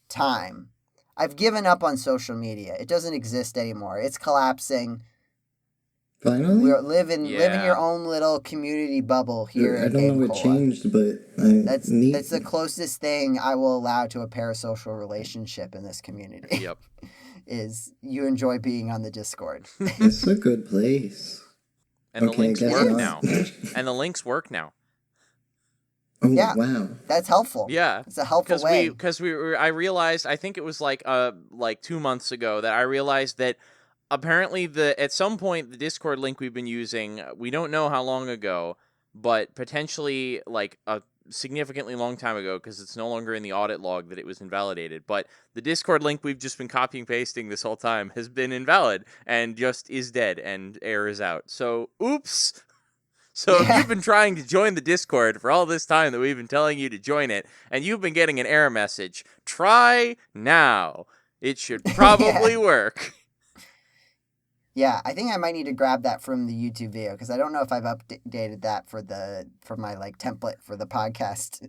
time. I've given up on social media. It doesn't exist anymore. It's collapsing. Finally? We're living your own little community bubble here at GameCola. I don't know what changed, but that's the closest thing I will allow to a parasocial relationship in this community. Yep. Is you enjoy being on the Discord. It's a good place. And the links work now. And the links work now. Oh, yeah, wow. That's helpful. Yeah. It's a helpful way. Because I realized, I think it was like 2 months ago, that I realized that apparently at some point the Discord link we've been using, we don't know how long ago, but potentially like a significantly long time ago, because it's no longer in the audit log that it was invalidated, but the Discord link we've just been copying pasting this whole time has been invalid and just is dead and errors out. So oops. So if you've been trying to join the Discord for all this time that we've been telling you to join it, and you've been getting an error message, try now. It should probably work. Yeah, I think I might need to grab that from the YouTube video because I don't know if I've updated that for my like template for the podcast.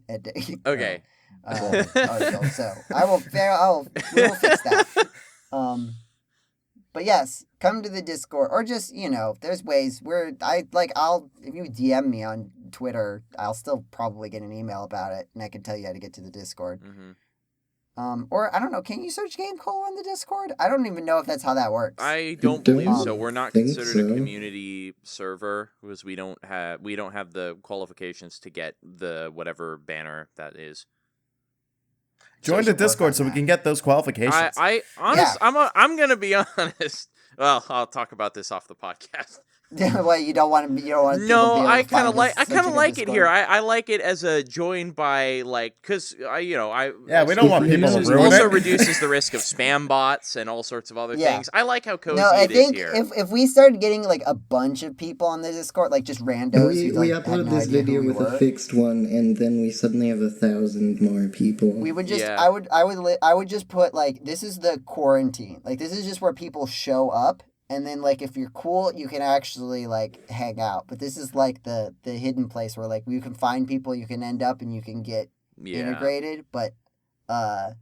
Okay. Article. So we will fix that. But yes, come to the Discord or just there's ways where if you DM me on Twitter, I'll still probably get an email about it, and I can tell you how to get to the Discord. Mm-hmm. Or I don't know. Can you search GameCola on the Discord? I don't even know if that's how that works. I don't don't believe so. We're not think considered a so. community server because we don't have the qualifications to get the whatever banner that is. Join the Discord so we can get those qualifications. I'm gonna be honest. Well, I'll talk about this off the podcast. Well, you don't want to. You don't want. No, people I to be able to kind find of us like searching it a here. Discord. I like it as a join by because Yeah, we don't want people to ruin also it. reduces the risk of spam bots and all sorts of other Yeah. things. I like how cozy No, I it is think here. if we started getting like a bunch of people on the Discord, like just randos, We who like had upload no this idea who video we with were, a fixed one, and then we suddenly have 1,000 more people. we would just. Yeah. I would just put like this is the quarantine. Like this is just where people show up. And then, like, if you're cool, you can actually, like, hang out. But this is, like, the hidden place where, like, you can find people, you can end up, and you can get integrated. But, and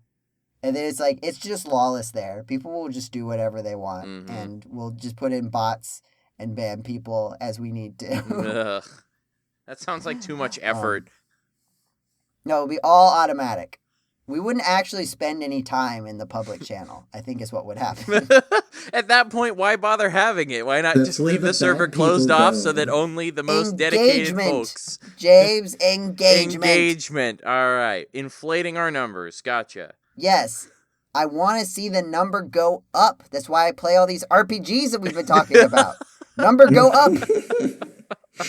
then it's, like, it's just lawless there. People will just do whatever they want. Mhm. And we'll just put in bots and ban people as we need to. Ugh. That sounds like too much effort. No, it'll be all automatic. We wouldn't actually spend any time in the public channel, I think is what would happen. At that point, why bother having it? Why not That's just where leave the the server bad people closed off go. so that only the most dedicated Engagement. folks... James, engagement. Engagement. All right. Inflating our numbers. Gotcha. Yes. I want to see the number go up. That's why I play all these RPGs that we've been talking about. Number go up.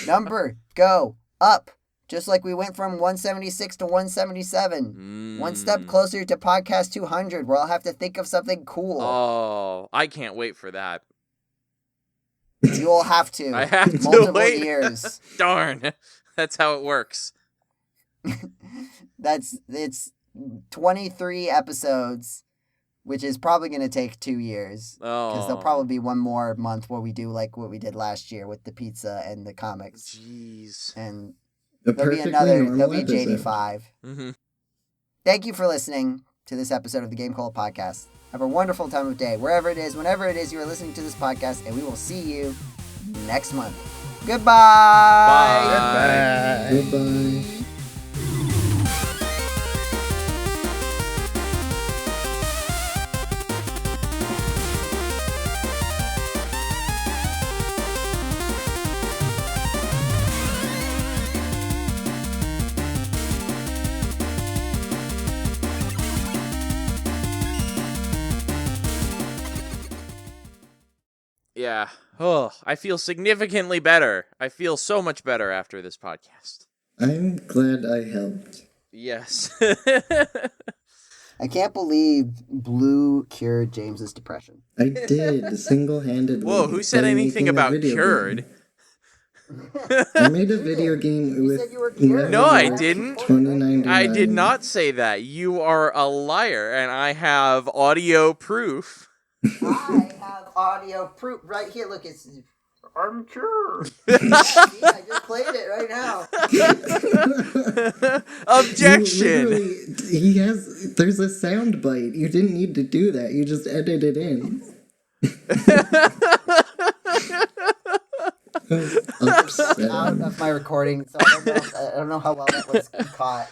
Number go up. Just like we went from 176 to 177. One step closer to podcast 200, where I'll have to think of something cool. Oh, I can't wait for that. You'll have to. I have to Multiple wait. years. Darn. That's how it works. It's 23 episodes, which is probably going to take 2 years. Because there'll probably be one more month where we do like what we did last year with the pizza and the comics. Jeez. And A there'll be perfectly normal there'll be episode. JD5. Mm-hmm. Thank you for listening to this episode of the GameCola podcast. Have a wonderful time of day, wherever it is, whenever it is you are listening to this podcast, and we will see you next month. Goodbye. Bye. Goodbye. Yeah. Oh, I feel significantly better. I feel so much better after this podcast. I'm glad I helped. Yes. I can't believe Blue cured James's depression. I did, single-handedly. Whoa, who said by anything making a about video cured? game. I made a video game You with said you were cured. No, I didn't. $20.99. I did not say that. You are a liar, and I have audio proof. I have audio proof right here. Look, I'm cured. See, I just played it right now. Objection. There's a sound bite. You didn't need to do that. You just edit it in. I was upset. Out of my recording, so I don't know how well that was caught.